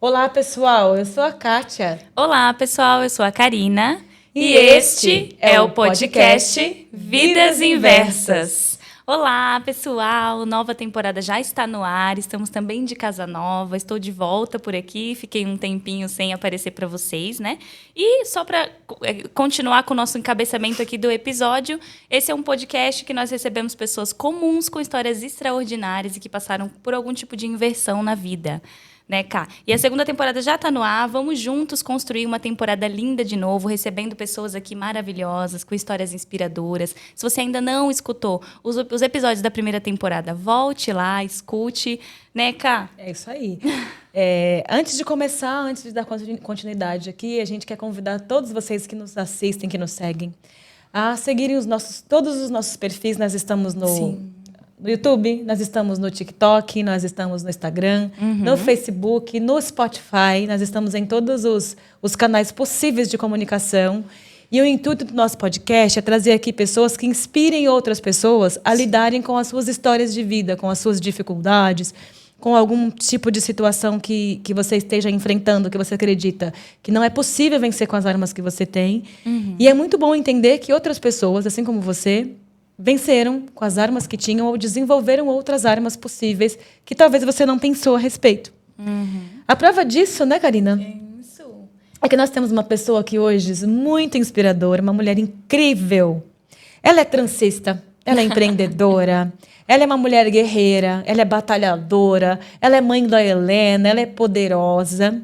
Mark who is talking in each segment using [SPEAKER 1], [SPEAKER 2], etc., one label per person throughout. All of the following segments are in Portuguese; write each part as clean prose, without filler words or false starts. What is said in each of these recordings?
[SPEAKER 1] Olá, pessoal. Eu sou a Kátia.
[SPEAKER 2] Olá, pessoal. Eu sou a Karina.
[SPEAKER 1] E
[SPEAKER 2] este é o podcast Vidas Inversas. Olá, pessoal. Nova temporada já está no ar. Estamos também de casa nova. Estou de volta por aqui. Fiquei um tempinho sem aparecer para vocês, né? E só para continuar com o nosso encabeçamento aqui do episódio, esse é um podcast que nós recebemos pessoas comuns com histórias extraordinárias e que passaram por algum tipo de inversão na vida. Né, Ká? E a segunda temporada já está no ar. Vamos juntos construir uma temporada linda de novo, recebendo pessoas aqui maravilhosas, com histórias inspiradoras. Se você ainda não escutou os episódios da primeira temporada, volte lá, escute. Né, Ká?
[SPEAKER 1] É isso aí. Antes de começar, antes de dar continuidade aqui, a gente quer convidar todos vocês que nos assistem, que nos seguem, a seguirem todos os nossos perfis. Nós estamos no YouTube, nós estamos no TikTok, nós estamos no Instagram, no Facebook, no Spotify. Nós estamos em todos os canais possíveis de comunicação. E o intuito do nosso podcast é trazer aqui pessoas que inspirem outras pessoas a lidarem com as suas histórias de vida, com as suas dificuldades, com algum tipo de situação que você esteja enfrentando, que você acredita que não é possível vencer com as armas que você tem. E é muito bom entender que outras pessoas, assim como você, venceram com as armas que tinham ou desenvolveram outras armas possíveis que talvez você não pensou a respeito. A prova disso, né, Karina?
[SPEAKER 2] Isso.
[SPEAKER 1] É que nós temos uma pessoa aqui hoje muito inspiradora, uma mulher incrível. Ela é transista, ela é empreendedora, ela é uma mulher guerreira, ela é batalhadora, ela é mãe da Helena, ela é poderosa.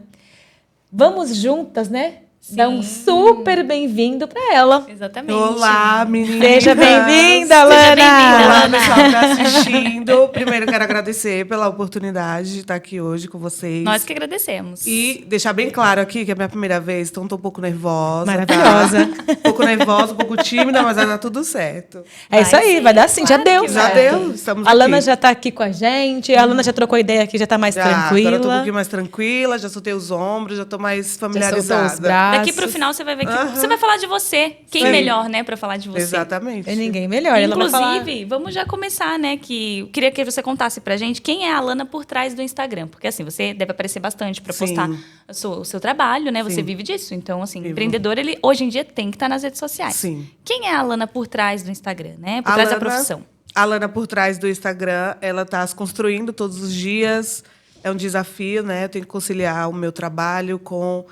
[SPEAKER 1] Vamos juntas, né? Dar um super bem-vindo para ela.
[SPEAKER 2] Exatamente.
[SPEAKER 3] Olá, meninas.
[SPEAKER 1] Seja bem-vinda, Lana.
[SPEAKER 2] Seja bem-vinda,
[SPEAKER 3] Olá,
[SPEAKER 2] Lana.
[SPEAKER 3] pessoal que está assistindo. Primeiro, quero agradecer pela oportunidade de estar aqui hoje com vocês.
[SPEAKER 2] Nós que agradecemos.
[SPEAKER 3] E deixar bem claro aqui que é a minha primeira vez, então estou um pouco nervosa.
[SPEAKER 1] Maravilhosa.
[SPEAKER 3] Tá? Um pouco nervosa, um pouco tímida, mas vai dar tudo certo.
[SPEAKER 1] É isso aí,
[SPEAKER 2] sim,
[SPEAKER 1] vai dar sim.
[SPEAKER 2] claro
[SPEAKER 1] Já deu.
[SPEAKER 2] que
[SPEAKER 3] Já
[SPEAKER 2] vai.
[SPEAKER 3] deu, estamos
[SPEAKER 1] A Lana
[SPEAKER 3] aqui.
[SPEAKER 1] já está aqui com a gente. A Lana já trocou ideia aqui, já está mais
[SPEAKER 3] Agora eu tô um
[SPEAKER 1] tranquila.
[SPEAKER 3] pouquinho mais tranquila, já soltei os ombros, já estou mais
[SPEAKER 1] Já soltou
[SPEAKER 3] familiarizada.
[SPEAKER 1] os braços.
[SPEAKER 2] Daqui pro final você vai ver que você vai falar de você. Quem
[SPEAKER 3] Sim.
[SPEAKER 2] melhor, né, para falar de você?
[SPEAKER 3] Exatamente.
[SPEAKER 1] É ninguém melhor. Ela vai falar...
[SPEAKER 2] Inclusive, vamos já começar, né? Que eu queria que você contasse pra gente quem é a Lana por trás do Instagram. Porque, assim, você deve aparecer bastante pra
[SPEAKER 3] Sim.
[SPEAKER 2] postar o seu trabalho, né? Você
[SPEAKER 3] Sim.
[SPEAKER 2] vive disso. Então, assim,
[SPEAKER 3] Vivo.
[SPEAKER 2] empreendedor, ele hoje em dia tem que estar nas redes sociais.
[SPEAKER 3] Sim.
[SPEAKER 2] Quem é a Lana por trás do Instagram, né? Por
[SPEAKER 3] A
[SPEAKER 2] trás da
[SPEAKER 3] Lana-
[SPEAKER 2] profissão.
[SPEAKER 3] A Lana, por trás do Instagram, ela está se construindo todos os dias. É um desafio, né? Eu tenho que conciliar o meu trabalho com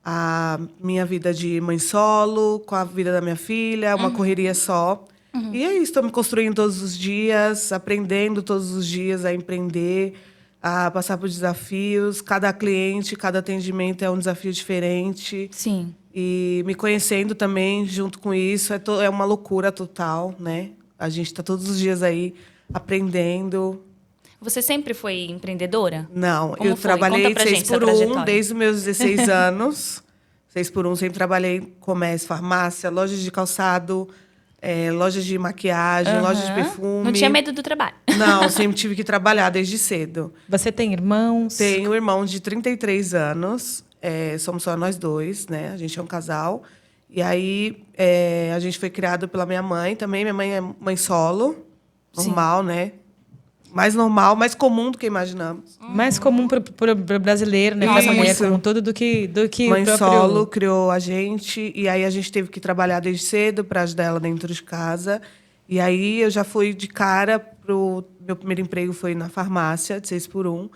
[SPEAKER 3] a minha vida de mãe solo, com a vida da minha filha, uma correria só. E é isso, estou me construindo todos os dias, aprendendo todos os dias a empreender, a passar por desafios. Cada cliente, cada atendimento é um desafio diferente.
[SPEAKER 2] Sim.
[SPEAKER 3] E me conhecendo também, junto com isso, é uma loucura total, né? A gente está todos os dias aí aprendendo.
[SPEAKER 2] Você sempre foi empreendedora?
[SPEAKER 3] Não,
[SPEAKER 2] Como
[SPEAKER 3] eu
[SPEAKER 2] foi?
[SPEAKER 3] trabalhei
[SPEAKER 2] Conta pra
[SPEAKER 3] 6
[SPEAKER 2] gente sua
[SPEAKER 3] por 1
[SPEAKER 2] trajetória.
[SPEAKER 3] desde os meus 16 anos. 6 por 1, sempre trabalhei em comércio, farmácia, lojas de calçado, lojas de maquiagem, lojas de perfume.
[SPEAKER 2] Não tinha medo do trabalho.
[SPEAKER 3] Não, sempre tive que trabalhar desde cedo.
[SPEAKER 1] Você tem irmãos?
[SPEAKER 3] Tenho um irmão de 33 anos, somos só nós dois, né? A gente é um casal. E aí, a gente foi criado pela minha mãe também. Minha mãe é mãe solo, normal, né? Mais normal, mais comum do que imaginamos.
[SPEAKER 1] Mais comum pro brasileiro, né? Para essa mulher
[SPEAKER 3] Isso.
[SPEAKER 1] como todo do que
[SPEAKER 3] Mãe
[SPEAKER 1] o próprio...
[SPEAKER 3] solo criou a gente. E aí, a gente teve que trabalhar desde cedo para ajudar ela dentro de casa. E aí, eu já fui de cara pro... Meu primeiro emprego foi na farmácia, de 6 por 1.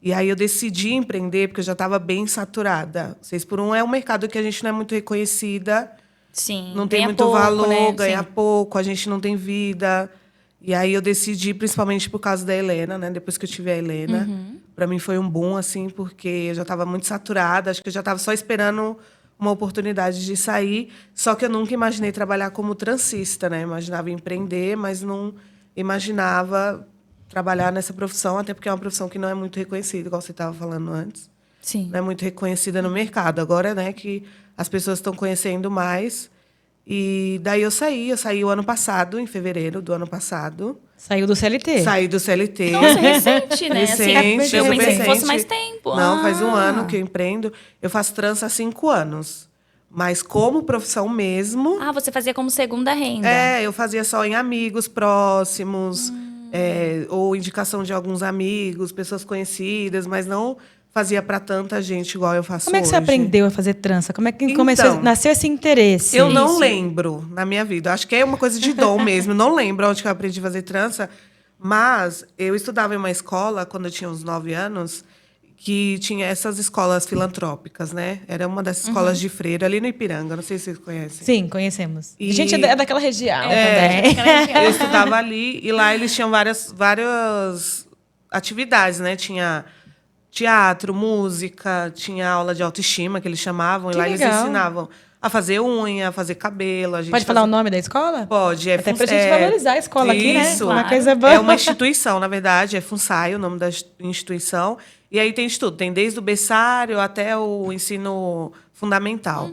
[SPEAKER 3] E aí eu decidi empreender porque eu já estava bem saturada. 6 por 1 é um mercado que a gente não é muito reconhecida,
[SPEAKER 2] Sim.
[SPEAKER 3] não tem
[SPEAKER 2] ganha
[SPEAKER 3] muito
[SPEAKER 2] pouco,
[SPEAKER 3] valor,
[SPEAKER 2] né?
[SPEAKER 3] ganha
[SPEAKER 2] Sim.
[SPEAKER 3] pouco, a gente não tem vida. E aí eu decidi, principalmente por causa da Helena, né? Depois que eu tive a Helena, para mim foi um boom, assim, porque eu já estava muito saturada, acho que eu já estava só esperando uma oportunidade de sair. Só que eu nunca imaginei trabalhar como transista, né? Imaginava empreender, mas não imaginava trabalhar nessa profissão, até porque é uma profissão que não é muito reconhecida, igual você estava falando antes.
[SPEAKER 2] Sim.
[SPEAKER 3] Não é muito reconhecida no mercado. Agora, né, que as pessoas estão conhecendo mais. E daí eu saí o ano passado, em fevereiro do ano passado.
[SPEAKER 1] Saiu do CLT.
[SPEAKER 3] Saí do CLT.
[SPEAKER 2] Nossa, recente, né?
[SPEAKER 3] Recente,
[SPEAKER 2] eu
[SPEAKER 3] super
[SPEAKER 2] pensei que fosse
[SPEAKER 3] recente.
[SPEAKER 2] mais tempo.
[SPEAKER 3] Não, faz um ano que eu empreendo. Eu faço trança há 5 anos. Mas como profissão mesmo...
[SPEAKER 2] Ah, você fazia como segunda renda.
[SPEAKER 3] eu fazia só em amigos próximos, ou indicação de alguns amigos, pessoas conhecidas, mas não fazia para tanta gente igual eu faço hoje.
[SPEAKER 1] Como é que você aprendeu a fazer trança? Como é que
[SPEAKER 3] Então,
[SPEAKER 1] nasceu esse interesse?
[SPEAKER 3] Eu não lembro na minha vida. Acho que é uma coisa de dom mesmo. Não lembro onde que eu aprendi a fazer trança. Mas eu estudava em uma escola, quando eu tinha uns 9 anos, que tinha essas escolas filantrópicas, né? Era uma dessas escolas de freira, ali no Ipiranga. Não sei se vocês conhecem.
[SPEAKER 1] Sim, conhecemos.
[SPEAKER 3] E-
[SPEAKER 1] A gente é daquela região também.
[SPEAKER 3] Eu estudava ali e lá eles tinham várias atividades, né? Tinha teatro, música, tinha aula de autoestima, que eles chamavam.
[SPEAKER 1] Que
[SPEAKER 3] e lá eles
[SPEAKER 1] legal.
[SPEAKER 3] ensinavam a fazer unha, a fazer cabelo. A gente
[SPEAKER 1] Pode falar o nome da escola?
[SPEAKER 3] Pode.
[SPEAKER 1] Até pra gente valorizar a escola aqui, né?
[SPEAKER 3] Isso.
[SPEAKER 1] Uma coisa boa.
[SPEAKER 3] É uma instituição, na verdade. É FUNSAI, o nome da instituição. E aí tem de tudo. Tem desde o berçário até o ensino fundamental.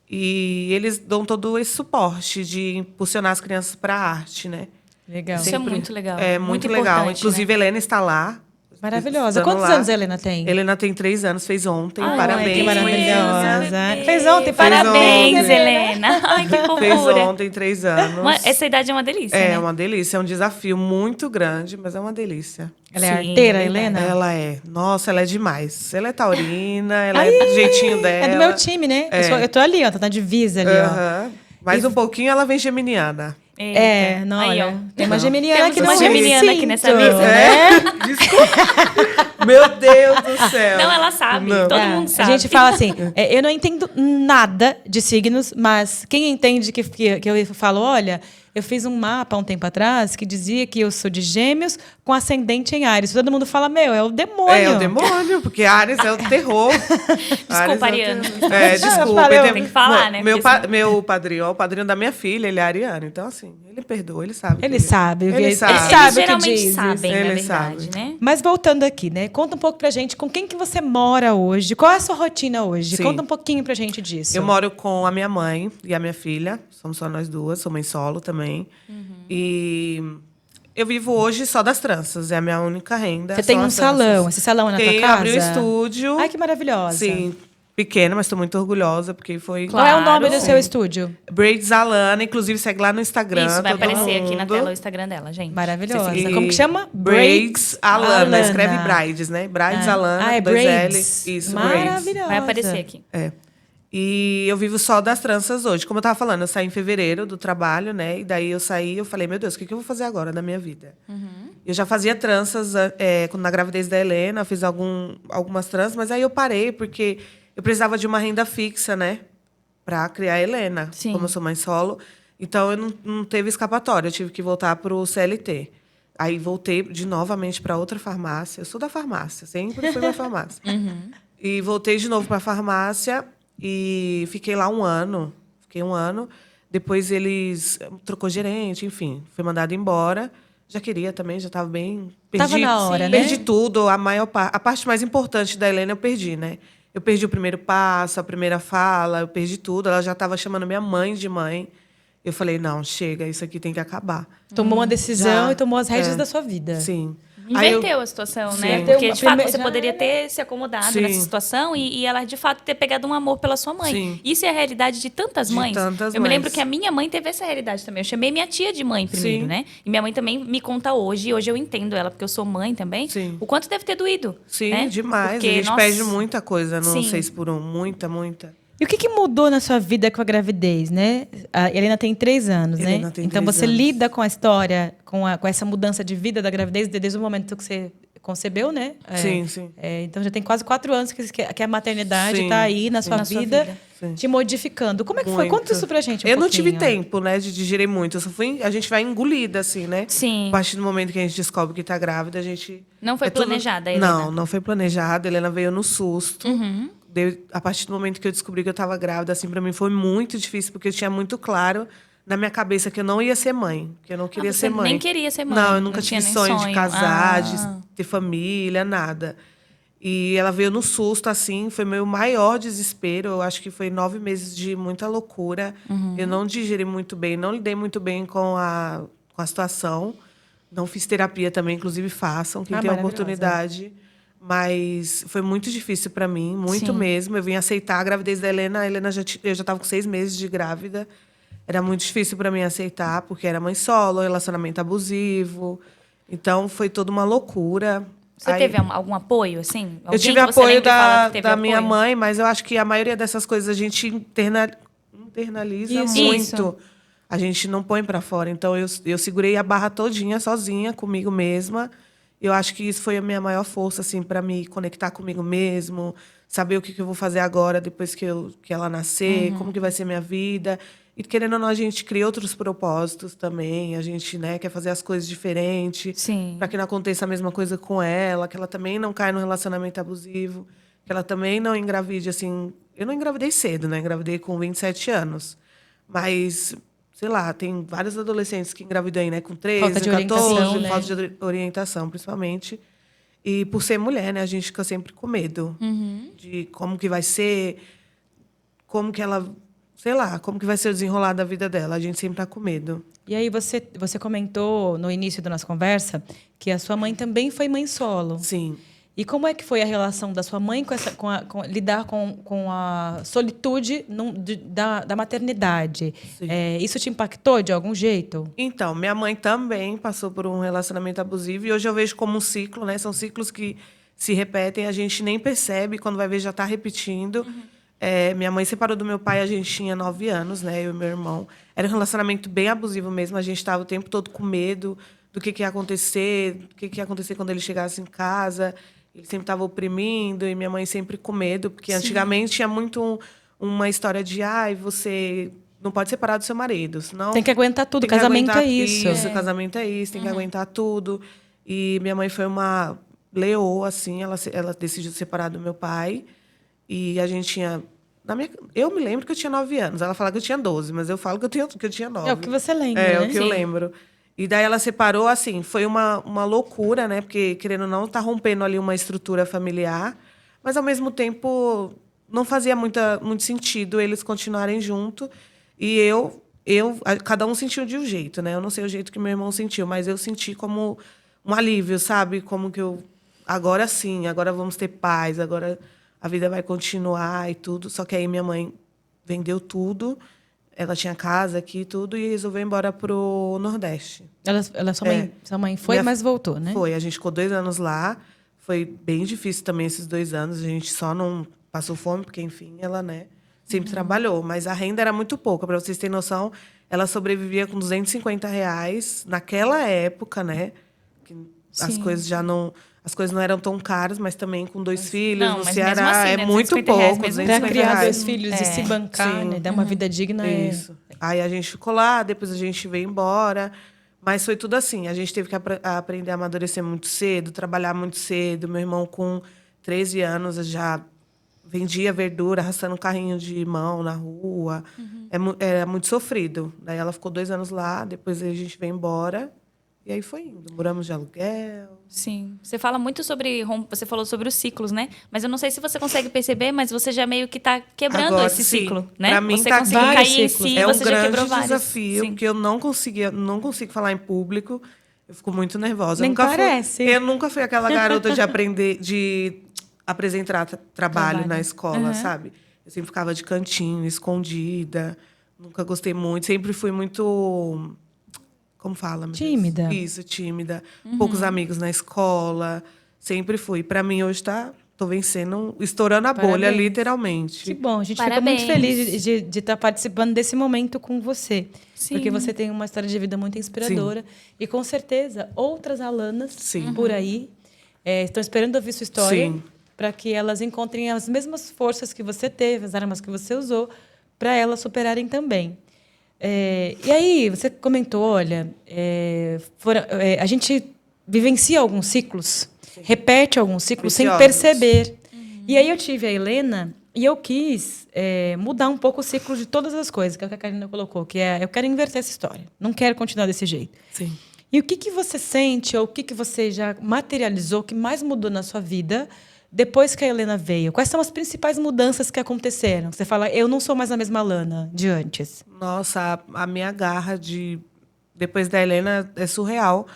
[SPEAKER 3] E eles dão todo esse suporte de impulsionar as crianças para a arte, né?
[SPEAKER 1] Legal.
[SPEAKER 2] Isso é muito legal.
[SPEAKER 3] É muito legal.
[SPEAKER 2] importante,
[SPEAKER 3] Inclusive,
[SPEAKER 2] né?
[SPEAKER 3] a Helena está lá.
[SPEAKER 1] Maravilhosa.
[SPEAKER 3] estudando
[SPEAKER 1] Quantos
[SPEAKER 3] lá.
[SPEAKER 1] anos a Helena tem?
[SPEAKER 3] Helena tem 3 anos, fez ontem.
[SPEAKER 2] Ai,
[SPEAKER 3] Parabéns.
[SPEAKER 1] que maravilhosa.
[SPEAKER 2] bebê.
[SPEAKER 1] Fez ontem,
[SPEAKER 2] Parabéns,
[SPEAKER 3] ontem.
[SPEAKER 2] Helena. Ai, que
[SPEAKER 3] Fez
[SPEAKER 2] fofura.
[SPEAKER 3] ontem 3 anos.
[SPEAKER 2] Essa idade é uma delícia,
[SPEAKER 3] É
[SPEAKER 2] né?
[SPEAKER 3] uma delícia. É um desafio muito grande, mas é uma delícia.
[SPEAKER 1] Ela é
[SPEAKER 2] Sim,
[SPEAKER 1] arteira,
[SPEAKER 2] verdade.
[SPEAKER 1] Helena?
[SPEAKER 3] Ela é. Nossa, ela é demais. Ela é taurina, ela é do jeitinho dela.
[SPEAKER 1] É do meu time, né? Eu tô ali, ó. Tô na divisa ali, ó.
[SPEAKER 3] Aham. Mais um pouquinho ela vem geminiana.
[SPEAKER 2] Eita.
[SPEAKER 1] Não,
[SPEAKER 2] Aí,
[SPEAKER 1] olha,
[SPEAKER 2] ó.
[SPEAKER 1] tem uma geminiana
[SPEAKER 2] Temos
[SPEAKER 1] aqui
[SPEAKER 2] uma
[SPEAKER 1] no
[SPEAKER 2] geminiana aqui nessa mesa.
[SPEAKER 3] Desculpa. Meu Deus do céu.
[SPEAKER 2] Não, ela sabe.
[SPEAKER 3] Não.
[SPEAKER 2] Todo mundo
[SPEAKER 1] A
[SPEAKER 2] sabe.
[SPEAKER 1] gente fala assim, eu não entendo nada de signos, mas quem entende que eu falo, olha, eu fiz um mapa há um tempo atrás que dizia que eu sou de Gêmeos com ascendente em Áries. Todo mundo fala, é o demônio.
[SPEAKER 3] É o demônio, porque Áries é o terror.
[SPEAKER 2] Desculpa, Ariana.
[SPEAKER 3] Desculpa.
[SPEAKER 1] Valeu.
[SPEAKER 2] Tem que falar, né?
[SPEAKER 3] Meu,
[SPEAKER 2] Porque
[SPEAKER 3] meu padrinho, ó, o padrinho da minha filha, ele é ariano. Então, assim, ele perdoa, ele sabe.
[SPEAKER 1] Ele
[SPEAKER 3] que
[SPEAKER 1] sabe,
[SPEAKER 3] Ele
[SPEAKER 1] ele
[SPEAKER 3] sabe.
[SPEAKER 1] sabe
[SPEAKER 2] Eles
[SPEAKER 1] o que
[SPEAKER 2] geralmente
[SPEAKER 1] diz.
[SPEAKER 2] sabem, na
[SPEAKER 3] Ele
[SPEAKER 2] verdade,
[SPEAKER 3] sabe.
[SPEAKER 2] né?
[SPEAKER 1] Mas voltando aqui, né? Conta um pouco pra gente com quem que você mora hoje. Qual é a sua rotina hoje?
[SPEAKER 3] Sim.
[SPEAKER 1] Conta um pouquinho pra gente disso.
[SPEAKER 3] Eu moro com a minha mãe e a minha filha. Somos só nós duas. Sou mãe solo também. E eu vivo hoje só das tranças. É a minha única renda.
[SPEAKER 1] Você
[SPEAKER 3] são
[SPEAKER 1] tem um
[SPEAKER 3] as tranças.
[SPEAKER 1] salão. Esse salão é na tua casa?
[SPEAKER 3] Abri um estúdio.
[SPEAKER 1] Ai, que maravilhosa.
[SPEAKER 3] Sim. Pequeno, mas estou muito orgulhosa, porque foi...
[SPEAKER 1] Qual é o nome
[SPEAKER 2] Claro.
[SPEAKER 1] do seu estúdio?
[SPEAKER 3] Braids Alana. Inclusive, segue lá no Instagram.
[SPEAKER 2] Isso, vai
[SPEAKER 3] todo
[SPEAKER 2] aparecer aqui na
[SPEAKER 3] mundo.
[SPEAKER 2] tela o Instagram dela, gente.
[SPEAKER 1] Maravilhosa.
[SPEAKER 3] E-
[SPEAKER 1] Como que chama?
[SPEAKER 3] Braids Alana.
[SPEAKER 1] Alana.
[SPEAKER 3] Escreve Brides, né? Brides Alana,
[SPEAKER 1] é
[SPEAKER 3] 2
[SPEAKER 1] Braids.
[SPEAKER 3] L. Isso, Braids.
[SPEAKER 1] Maravilhosa.
[SPEAKER 2] Vai aparecer aqui.
[SPEAKER 3] É. E eu vivo só das tranças hoje. Como eu tava falando, eu saí em fevereiro do trabalho, né? E daí eu saí eu falei, meu Deus, o que eu vou fazer agora da minha vida? Eu já fazia tranças na gravidez da Helena, fiz algumas tranças, mas aí eu parei, porque eu precisava de uma renda fixa, né? Pra criar a Helena,
[SPEAKER 2] Sim.
[SPEAKER 3] como eu sou mãe solo. Então, eu não teve escapatória, eu tive que voltar pro CLT. Aí, voltei novamente para outra farmácia. Eu sou da farmácia, sempre fui da farmácia. E voltei de novo para a farmácia e fiquei lá 1 ano. Fiquei 1 ano. Depois, eles trocou gerente, enfim. Fui mandada embora. Já queria também, já estava bem...
[SPEAKER 1] Tava na hora, né?
[SPEAKER 3] Perdi tudo. A parte mais importante da Helena eu perdi, né? Eu perdi o primeiro passo, a primeira fala, eu perdi tudo. Ela já estava chamando minha mãe de mãe. Eu falei, não, chega, isso aqui tem que acabar.
[SPEAKER 1] Tomou uma decisão
[SPEAKER 3] Já.
[SPEAKER 1] e tomou as rédeas
[SPEAKER 3] É.
[SPEAKER 1] da sua vida.
[SPEAKER 3] Sim. Aí
[SPEAKER 2] Inverteu a situação, né?
[SPEAKER 3] Sim.
[SPEAKER 2] Porque, de fato,
[SPEAKER 1] Primeiro-
[SPEAKER 2] você
[SPEAKER 1] já
[SPEAKER 2] poderia
[SPEAKER 1] era.
[SPEAKER 2] ter se acomodado
[SPEAKER 3] Sim.
[SPEAKER 2] nessa situação e ela, de fato, ter pegado um amor pela sua mãe.
[SPEAKER 3] Sim.
[SPEAKER 2] Isso é a realidade de tantas
[SPEAKER 3] De
[SPEAKER 2] mães.
[SPEAKER 3] tantas
[SPEAKER 2] Eu me
[SPEAKER 3] mães.
[SPEAKER 2] lembro que a minha mãe teve essa realidade também. Eu chamei minha tia de mãe primeiro,
[SPEAKER 3] Sim.
[SPEAKER 2] né? E minha mãe também me conta hoje, e hoje eu entendo ela, porque eu sou mãe também,
[SPEAKER 3] Sim.
[SPEAKER 2] o quanto deve ter doído.
[SPEAKER 3] Sim,
[SPEAKER 2] né?
[SPEAKER 3] demais.
[SPEAKER 2] Porque,
[SPEAKER 3] a gente
[SPEAKER 2] nossa,
[SPEAKER 3] perde muita coisa no
[SPEAKER 2] Sim.
[SPEAKER 3] 6x1. Muita.
[SPEAKER 1] E o que mudou na sua vida com a gravidez, né? A Helena tem 3 anos,
[SPEAKER 3] Helena
[SPEAKER 1] né?
[SPEAKER 3] tem
[SPEAKER 1] Então
[SPEAKER 3] 3
[SPEAKER 1] você
[SPEAKER 3] anos.
[SPEAKER 1] lida com a história, com essa mudança de vida da gravidez desde o momento que você concebeu, né?
[SPEAKER 3] Sim.
[SPEAKER 1] Então já tem quase 4 anos que a maternidade
[SPEAKER 3] Sim,
[SPEAKER 1] está aí na sua
[SPEAKER 2] na sua
[SPEAKER 1] vida,
[SPEAKER 2] vida.
[SPEAKER 3] Sim.
[SPEAKER 1] te modificando. Como é que foi?
[SPEAKER 3] Muito.
[SPEAKER 1] Conta isso pra gente um
[SPEAKER 3] Eu não tive
[SPEAKER 1] pouquinho.
[SPEAKER 3] tempo, né, de digerir muito. Eu só fui, a gente vai engolida, assim, né?
[SPEAKER 2] Sim.
[SPEAKER 3] A partir do momento que a gente descobre que tá grávida, a gente...
[SPEAKER 2] Não foi
[SPEAKER 3] tudo-
[SPEAKER 2] planejada, Helena?
[SPEAKER 3] Não foi planejada. A Helena veio no susto.
[SPEAKER 2] Uhum.
[SPEAKER 3] A partir do momento que eu descobri que eu estava grávida, assim, para mim foi muito difícil, porque eu tinha muito claro na minha cabeça que eu não ia ser mãe, que eu não queria
[SPEAKER 2] você
[SPEAKER 3] ser mãe.
[SPEAKER 2] nem queria ser mãe,
[SPEAKER 3] Não, eu
[SPEAKER 2] não
[SPEAKER 3] nunca
[SPEAKER 2] tinha
[SPEAKER 3] tive
[SPEAKER 2] nem
[SPEAKER 3] sonho de
[SPEAKER 2] sonho.
[SPEAKER 3] casar,
[SPEAKER 2] Ah.
[SPEAKER 3] de ter família, nada. E ela veio no susto, assim, foi meu maior desespero. Eu acho que foi 9 meses de muita loucura. Eu não digeri muito bem, não lidei muito bem com a situação. Não fiz terapia também, inclusive façam, quem tem a
[SPEAKER 1] maravilhosa.
[SPEAKER 3] oportunidade. Mas foi muito difícil para mim, muito
[SPEAKER 2] Sim.
[SPEAKER 3] mesmo. Eu vim aceitar a gravidez da Helena. Eu já estava com 6 meses de grávida. Era muito difícil para mim aceitar, porque era mãe solo, relacionamento abusivo. Então, foi toda uma loucura.
[SPEAKER 2] Você teve algum apoio, assim?
[SPEAKER 3] Eu tive apoio da minha mãe, mas eu acho que a maioria dessas coisas a gente internaliza muito. A gente não põe para fora. Então, eu segurei a barra todinha sozinha, comigo mesma. Eu acho que isso foi a minha maior força, assim, para me conectar comigo mesmo, saber o que eu vou fazer agora, depois que ela nascer, como que vai ser minha vida. E, querendo ou não, a gente cria outros propósitos também. A gente, né, quer fazer as coisas diferentes. Para que não aconteça a mesma coisa com ela, que ela também não caia no relacionamento abusivo, que ela também não engravide, assim... Eu não engravidei cedo, né? Engravidei com 27 anos. Mas, sei lá, tem vários adolescentes que engravidam aí, né? Com 13,
[SPEAKER 1] falta de
[SPEAKER 3] 14,
[SPEAKER 1] orientação, né?
[SPEAKER 3] falta de orientação, principalmente. E por ser mulher, né? A gente fica sempre com medo de como que vai ser, como que ela... Sei lá, como que vai ser o desenrolar da vida dela. A gente sempre tá com medo.
[SPEAKER 1] E aí você comentou no início da nossa conversa que a sua mãe também foi mãe solo.
[SPEAKER 3] Sim.
[SPEAKER 1] E como é que foi a relação da sua mãe lidar com a solitude da maternidade? Isso te impactou de algum jeito?
[SPEAKER 3] Então, minha mãe também passou por um relacionamento abusivo. E hoje eu vejo como um ciclo, né? São ciclos que se repetem. A gente nem percebe. Quando vai ver, já está repetindo. Minha mãe separou do meu pai, a gente tinha 9 anos, né? Eu e meu irmão. Era um relacionamento bem abusivo mesmo. A gente estava o tempo todo com medo do que ia acontecer, do que ia acontecer quando ele chegasse em casa. Ele sempre estava oprimindo e minha mãe sempre com medo, porque antigamente tinha muito uma história de você não pode separar do seu marido, senão
[SPEAKER 1] tem que aguentar tudo, casamento é isso.
[SPEAKER 3] Casamento é isso, tem que aguentar tudo. E minha mãe foi uma leoa, assim, ela decidiu separar do meu pai. E a gente tinha... Eu me lembro que eu tinha 9 anos. Ela fala que eu tinha 12, mas eu falo que eu tinha 9.
[SPEAKER 1] É o que você lembra,
[SPEAKER 3] né?
[SPEAKER 1] É
[SPEAKER 3] o que eu lembro. E daí ela separou, assim, foi uma loucura, né? Porque, querendo ou não, tá rompendo ali uma estrutura familiar. Mas, ao mesmo tempo, não fazia muito sentido eles continuarem junto. E cada um sentiu de um jeito, né? Eu não sei o jeito que meu irmão sentiu, mas eu senti como um alívio, sabe? Como que agora sim, agora vamos ter paz, agora a vida vai continuar e tudo. Só que aí minha mãe vendeu tudo. Ela tinha casa aqui e tudo e resolveu ir embora pro Nordeste.
[SPEAKER 1] Sua mãe foi, mas voltou, né?
[SPEAKER 3] Foi. A gente ficou 2 anos lá. Foi bem difícil também esses 2 anos. A gente só não passou fome, porque, enfim, ela, né, sempre trabalhou. Mas a renda era muito pouca. Para vocês terem noção, ela sobrevivia com R$ 250 naquela época, né? Que as coisas já não... As coisas não eram tão caras, mas também com 2 filhos no Ceará
[SPEAKER 2] assim,
[SPEAKER 3] é muito pouco.
[SPEAKER 1] Para criar 2 filhos e se bancar, né? Dar uma vida digna.
[SPEAKER 3] Isso. Aí a gente ficou lá, depois a gente veio embora. Mas foi tudo assim. A gente teve que aprender a amadurecer muito cedo, trabalhar muito cedo. Meu irmão, com 13 anos, já vendia verdura, arrastando um carrinho de mão na rua. Era muito sofrido. Daí ela ficou 2 anos lá, depois a gente veio embora. E aí foi indo. Moramos de aluguel.
[SPEAKER 2] Sim. Você fala muito sobre... Você falou sobre os ciclos, né? Mas eu não sei se você consegue perceber, mas você já meio que está quebrando
[SPEAKER 3] agora,
[SPEAKER 2] esse ciclo, né?
[SPEAKER 3] Pra mim,
[SPEAKER 2] você
[SPEAKER 3] tá
[SPEAKER 2] conseguiu cair em si,
[SPEAKER 3] é
[SPEAKER 2] você
[SPEAKER 3] um
[SPEAKER 2] já quebrou
[SPEAKER 3] grande
[SPEAKER 2] vários.
[SPEAKER 3] desafio, que eu não consigo falar em público. Eu fico muito nervosa.
[SPEAKER 1] Nem parece.
[SPEAKER 3] Eu nunca fui aquela garota de aprender, de apresentar trabalho na escola, sabe? Eu sempre ficava de cantinho, escondida. Nunca gostei muito. Sempre fui muito... Como fala?
[SPEAKER 1] Tímida.
[SPEAKER 3] Isso, tímida. Poucos amigos na escola. Sempre fui. Para mim, hoje tô vencendo, estourando a bolha, literalmente.
[SPEAKER 1] Que bom. A gente fica muito feliz de estar participando desse momento com você. Sim. Porque você tem uma história de vida muito inspiradora. Sim. E, com certeza, outras Alanas por aí estão esperando ouvir sua história para que elas encontrem as mesmas forças que você teve, as armas que você usou, para elas superarem também. E aí, você comentou, olha, a gente vivencia alguns ciclos, repete alguns ciclos sem perceber. E aí eu tive a Helena e eu quis mudar um pouco o ciclo de todas as coisas, que é o que a Karina colocou, que eu quero inverter essa história, não quero continuar desse jeito.
[SPEAKER 3] Sim.
[SPEAKER 1] E o que você sente, ou o que você já materializou, que mais mudou na sua vida depois que a Helena veio? Quais são as principais mudanças que aconteceram? Você fala, eu não sou mais a mesma Lana de antes.
[SPEAKER 3] Nossa, a minha garra depois da Helena é surreal.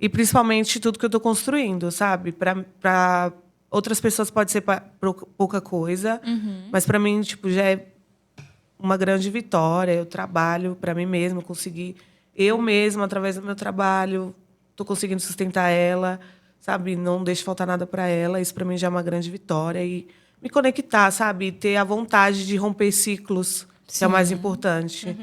[SPEAKER 3] E principalmente tudo que eu estou construindo, sabe? Para outras pessoas pode ser pouca coisa, mas para mim já é uma grande vitória. Eu trabalho para mim mesma, consegui eu mesma, através do meu trabalho, estou conseguindo sustentar ela. sabe? Não deixo faltar nada para ela. Isso para mim já é uma grande vitória. E me conectar, sabe? Ter a vontade de romper ciclos, que é o mais importante.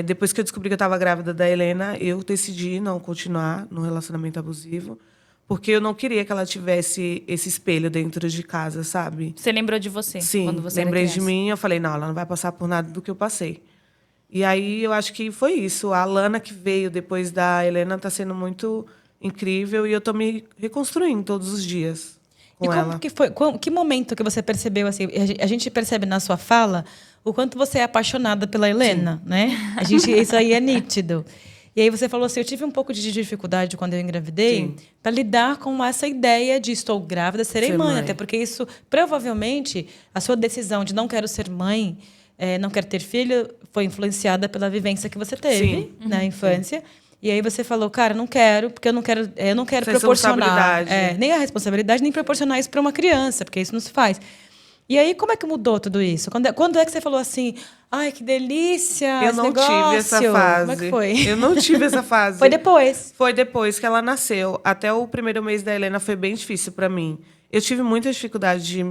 [SPEAKER 3] Depois que eu descobri que eu estava grávida da Helena, eu decidi não continuar no relacionamento abusivo, porque eu não queria que ela tivesse esse espelho dentro de casa, sabe?
[SPEAKER 2] Você lembrou de você
[SPEAKER 3] Sim,
[SPEAKER 2] quando você
[SPEAKER 3] lembrei
[SPEAKER 2] era
[SPEAKER 3] de
[SPEAKER 2] criança?
[SPEAKER 3] mim. Eu falei, não, ela não vai passar por nada do que eu passei. E aí eu acho que foi isso. A Lana que veio depois da Helena está sendo muito incrível e eu estou me reconstruindo todos os dias
[SPEAKER 1] E
[SPEAKER 3] com
[SPEAKER 1] como
[SPEAKER 3] ela.
[SPEAKER 1] que foi? Que momento que você percebeu assim? A gente percebe na sua fala o quanto você é apaixonada pela Helena, né? Isso aí é nítido. E aí você falou assim, eu tive um pouco de dificuldade quando eu engravidei para lidar com essa ideia de estou grávida, serei
[SPEAKER 3] Ser
[SPEAKER 1] mãe,
[SPEAKER 3] mãe.
[SPEAKER 1] até porque isso provavelmente a sua decisão de não quero ser mãe, não quero ter filho, foi influenciada pela vivência que você teve na infância. E aí você falou, cara, não quero, porque eu não quero proporcionar
[SPEAKER 3] Responsabilidade.
[SPEAKER 1] nem a responsabilidade, nem proporcionar isso para uma criança, porque isso não se faz. E aí, como é que mudou tudo isso? Quando é que você falou assim, ai, que delícia,
[SPEAKER 3] Eu
[SPEAKER 1] esse
[SPEAKER 3] não tive essa
[SPEAKER 1] negócio?
[SPEAKER 3] fase.
[SPEAKER 1] Como é que foi?
[SPEAKER 3] Eu não tive essa fase.
[SPEAKER 1] Foi depois.
[SPEAKER 3] Foi depois que ela nasceu. Até o primeiro mês da Helena foi bem difícil para mim. Eu tive muita dificuldade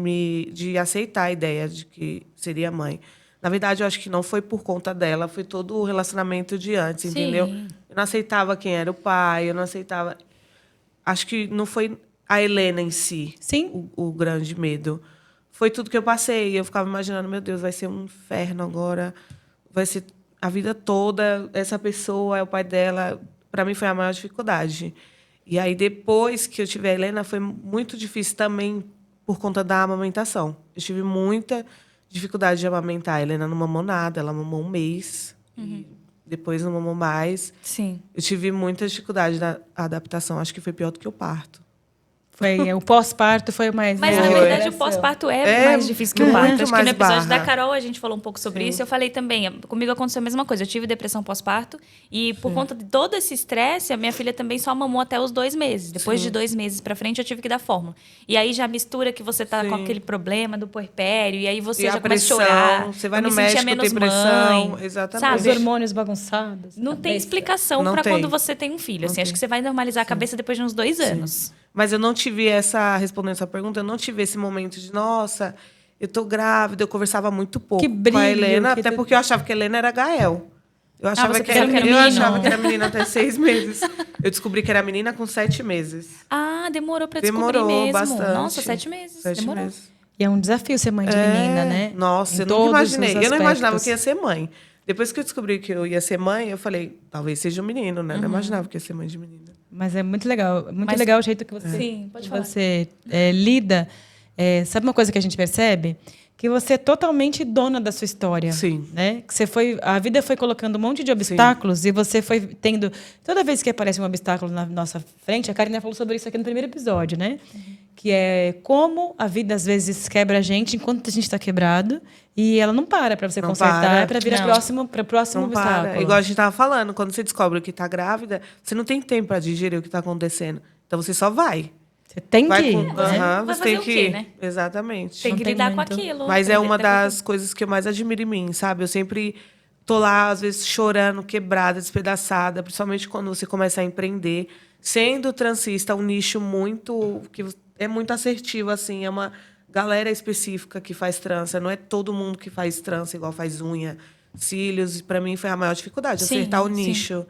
[SPEAKER 3] de aceitar a ideia de que seria mãe. Na verdade, eu acho que não foi por conta dela, foi todo o relacionamento de antes, entendeu? Eu não aceitava quem era o pai, eu não aceitava. Acho que não foi a Helena em si
[SPEAKER 1] Sim.
[SPEAKER 3] o grande medo. Foi tudo que eu passei. Eu ficava imaginando, meu Deus, vai ser um inferno agora. Vai ser a vida toda. Essa pessoa é o pai dela. Para mim foi a maior dificuldade. E aí, depois que eu tive a Helena, foi muito difícil também por conta da amamentação. Eu tive muita dificuldade de amamentar. A Helena não mamou nada. Ela mamou um mês. E depois não mamou mais.
[SPEAKER 2] Sim.
[SPEAKER 3] Eu tive muita dificuldade na adaptação. Acho que foi pior do que o parto.
[SPEAKER 1] O pós-parto foi mais...
[SPEAKER 2] Mas, na verdade, o pós-parto é mais difícil que o parto.
[SPEAKER 3] muito
[SPEAKER 2] Acho que no
[SPEAKER 3] mais
[SPEAKER 2] episódio da
[SPEAKER 3] barra.
[SPEAKER 2] Carol a gente falou um pouco sobre isso. Eu falei também, comigo aconteceu a mesma coisa. Eu tive depressão pós-parto e por conta de todo esse estresse, a minha filha também só mamou até os 2 meses. Depois de 2 meses pra frente, eu tive que dar fórmula. E aí já mistura que você tá com aquele problema do puerpério e aí você
[SPEAKER 3] E
[SPEAKER 2] já
[SPEAKER 3] a
[SPEAKER 2] começa a
[SPEAKER 3] pressão,
[SPEAKER 2] chorar.
[SPEAKER 3] você vai
[SPEAKER 2] Eu
[SPEAKER 3] no
[SPEAKER 2] me sentia
[SPEAKER 3] médico,
[SPEAKER 2] menos
[SPEAKER 3] tem pressão,
[SPEAKER 2] mãe,
[SPEAKER 3] exatamente.
[SPEAKER 1] Os
[SPEAKER 2] sabe?
[SPEAKER 1] hormônios bagunçados.
[SPEAKER 2] Não tem
[SPEAKER 1] cabeça.
[SPEAKER 2] explicação
[SPEAKER 3] Não
[SPEAKER 2] pra
[SPEAKER 3] tem.
[SPEAKER 2] quando você tem um filho. Assim, acho que você vai normalizar a cabeça depois de uns 2 anos.
[SPEAKER 3] Mas eu não tive respondendo essa pergunta, eu não tive esse momento de, nossa, eu tô grávida. Eu conversava muito pouco
[SPEAKER 1] Que
[SPEAKER 3] com a
[SPEAKER 1] brilho,
[SPEAKER 3] Helena,
[SPEAKER 1] que
[SPEAKER 3] até porque eu achava que a Helena era Gael. Eu achava,
[SPEAKER 2] você
[SPEAKER 3] que,
[SPEAKER 2] pensava que era
[SPEAKER 3] eu
[SPEAKER 2] menino?
[SPEAKER 3] achava que era menina até 6 meses. Eu descobri que era menina com 7 meses.
[SPEAKER 2] Ah, demorou pra descobrir
[SPEAKER 3] Demorou
[SPEAKER 2] mesmo.
[SPEAKER 3] bastante.
[SPEAKER 2] Nossa, 7 meses.
[SPEAKER 3] 7
[SPEAKER 2] Demorou.
[SPEAKER 3] meses.
[SPEAKER 1] E é um desafio ser mãe de menina, né?
[SPEAKER 3] Nossa,
[SPEAKER 1] Em
[SPEAKER 3] eu nunca
[SPEAKER 1] todos os
[SPEAKER 3] imaginei. Eu não imaginava
[SPEAKER 1] aspectos.
[SPEAKER 3] que ia ser mãe. Depois que eu descobri que eu ia ser mãe, eu falei, talvez seja um menino, né? Não imaginava que ia ser mãe de menina.
[SPEAKER 1] Mas é muito legal. Muito
[SPEAKER 2] Mas-
[SPEAKER 1] legal o jeito que você,
[SPEAKER 2] Sim, pode
[SPEAKER 1] que
[SPEAKER 2] falar.
[SPEAKER 1] você lida. Sabe uma coisa que a gente percebe? Que você é totalmente dona da sua história.
[SPEAKER 3] Sim.
[SPEAKER 1] Né? Que a vida foi colocando um monte de obstáculos e você foi tendo... Toda vez que aparece um obstáculo na nossa frente, a Karina falou sobre isso aqui no primeiro episódio, né? Que é como a vida às vezes quebra a gente enquanto a gente está quebrado e ela não para para você
[SPEAKER 3] Não
[SPEAKER 1] consertar,
[SPEAKER 3] para.
[SPEAKER 1] é para vir para o próximo
[SPEAKER 3] Não
[SPEAKER 1] obstáculo.
[SPEAKER 3] para. Igual a gente estava falando, quando você descobre que está grávida, você não tem tempo para digerir o que está acontecendo. Então você só vai.
[SPEAKER 1] Você tem
[SPEAKER 3] Vai
[SPEAKER 1] que ir,
[SPEAKER 3] com...
[SPEAKER 1] né?
[SPEAKER 3] Aham,
[SPEAKER 2] Vai
[SPEAKER 3] você tem
[SPEAKER 2] fazer o
[SPEAKER 3] que
[SPEAKER 2] quê,
[SPEAKER 3] ir.
[SPEAKER 2] né?
[SPEAKER 3] Exatamente.
[SPEAKER 2] Tem
[SPEAKER 1] Não
[SPEAKER 2] que
[SPEAKER 1] tem
[SPEAKER 2] lidar com
[SPEAKER 1] muito.
[SPEAKER 2] aquilo.
[SPEAKER 3] Mas
[SPEAKER 2] tem
[SPEAKER 3] é
[SPEAKER 2] que
[SPEAKER 3] uma
[SPEAKER 2] lidar com
[SPEAKER 3] das coisas que eu mais admiro em mim, sabe? Eu sempre tô lá, às vezes, chorando, quebrada, despedaçada, principalmente quando você começa a empreender. Sendo transista, um nicho que é muito assertivo, assim, é uma galera específica que faz trança. Não é todo mundo que faz trança, igual faz unha, cílios. E para mim foi a maior dificuldade,
[SPEAKER 2] Sim,
[SPEAKER 3] acertar o
[SPEAKER 2] sim.
[SPEAKER 3] nicho.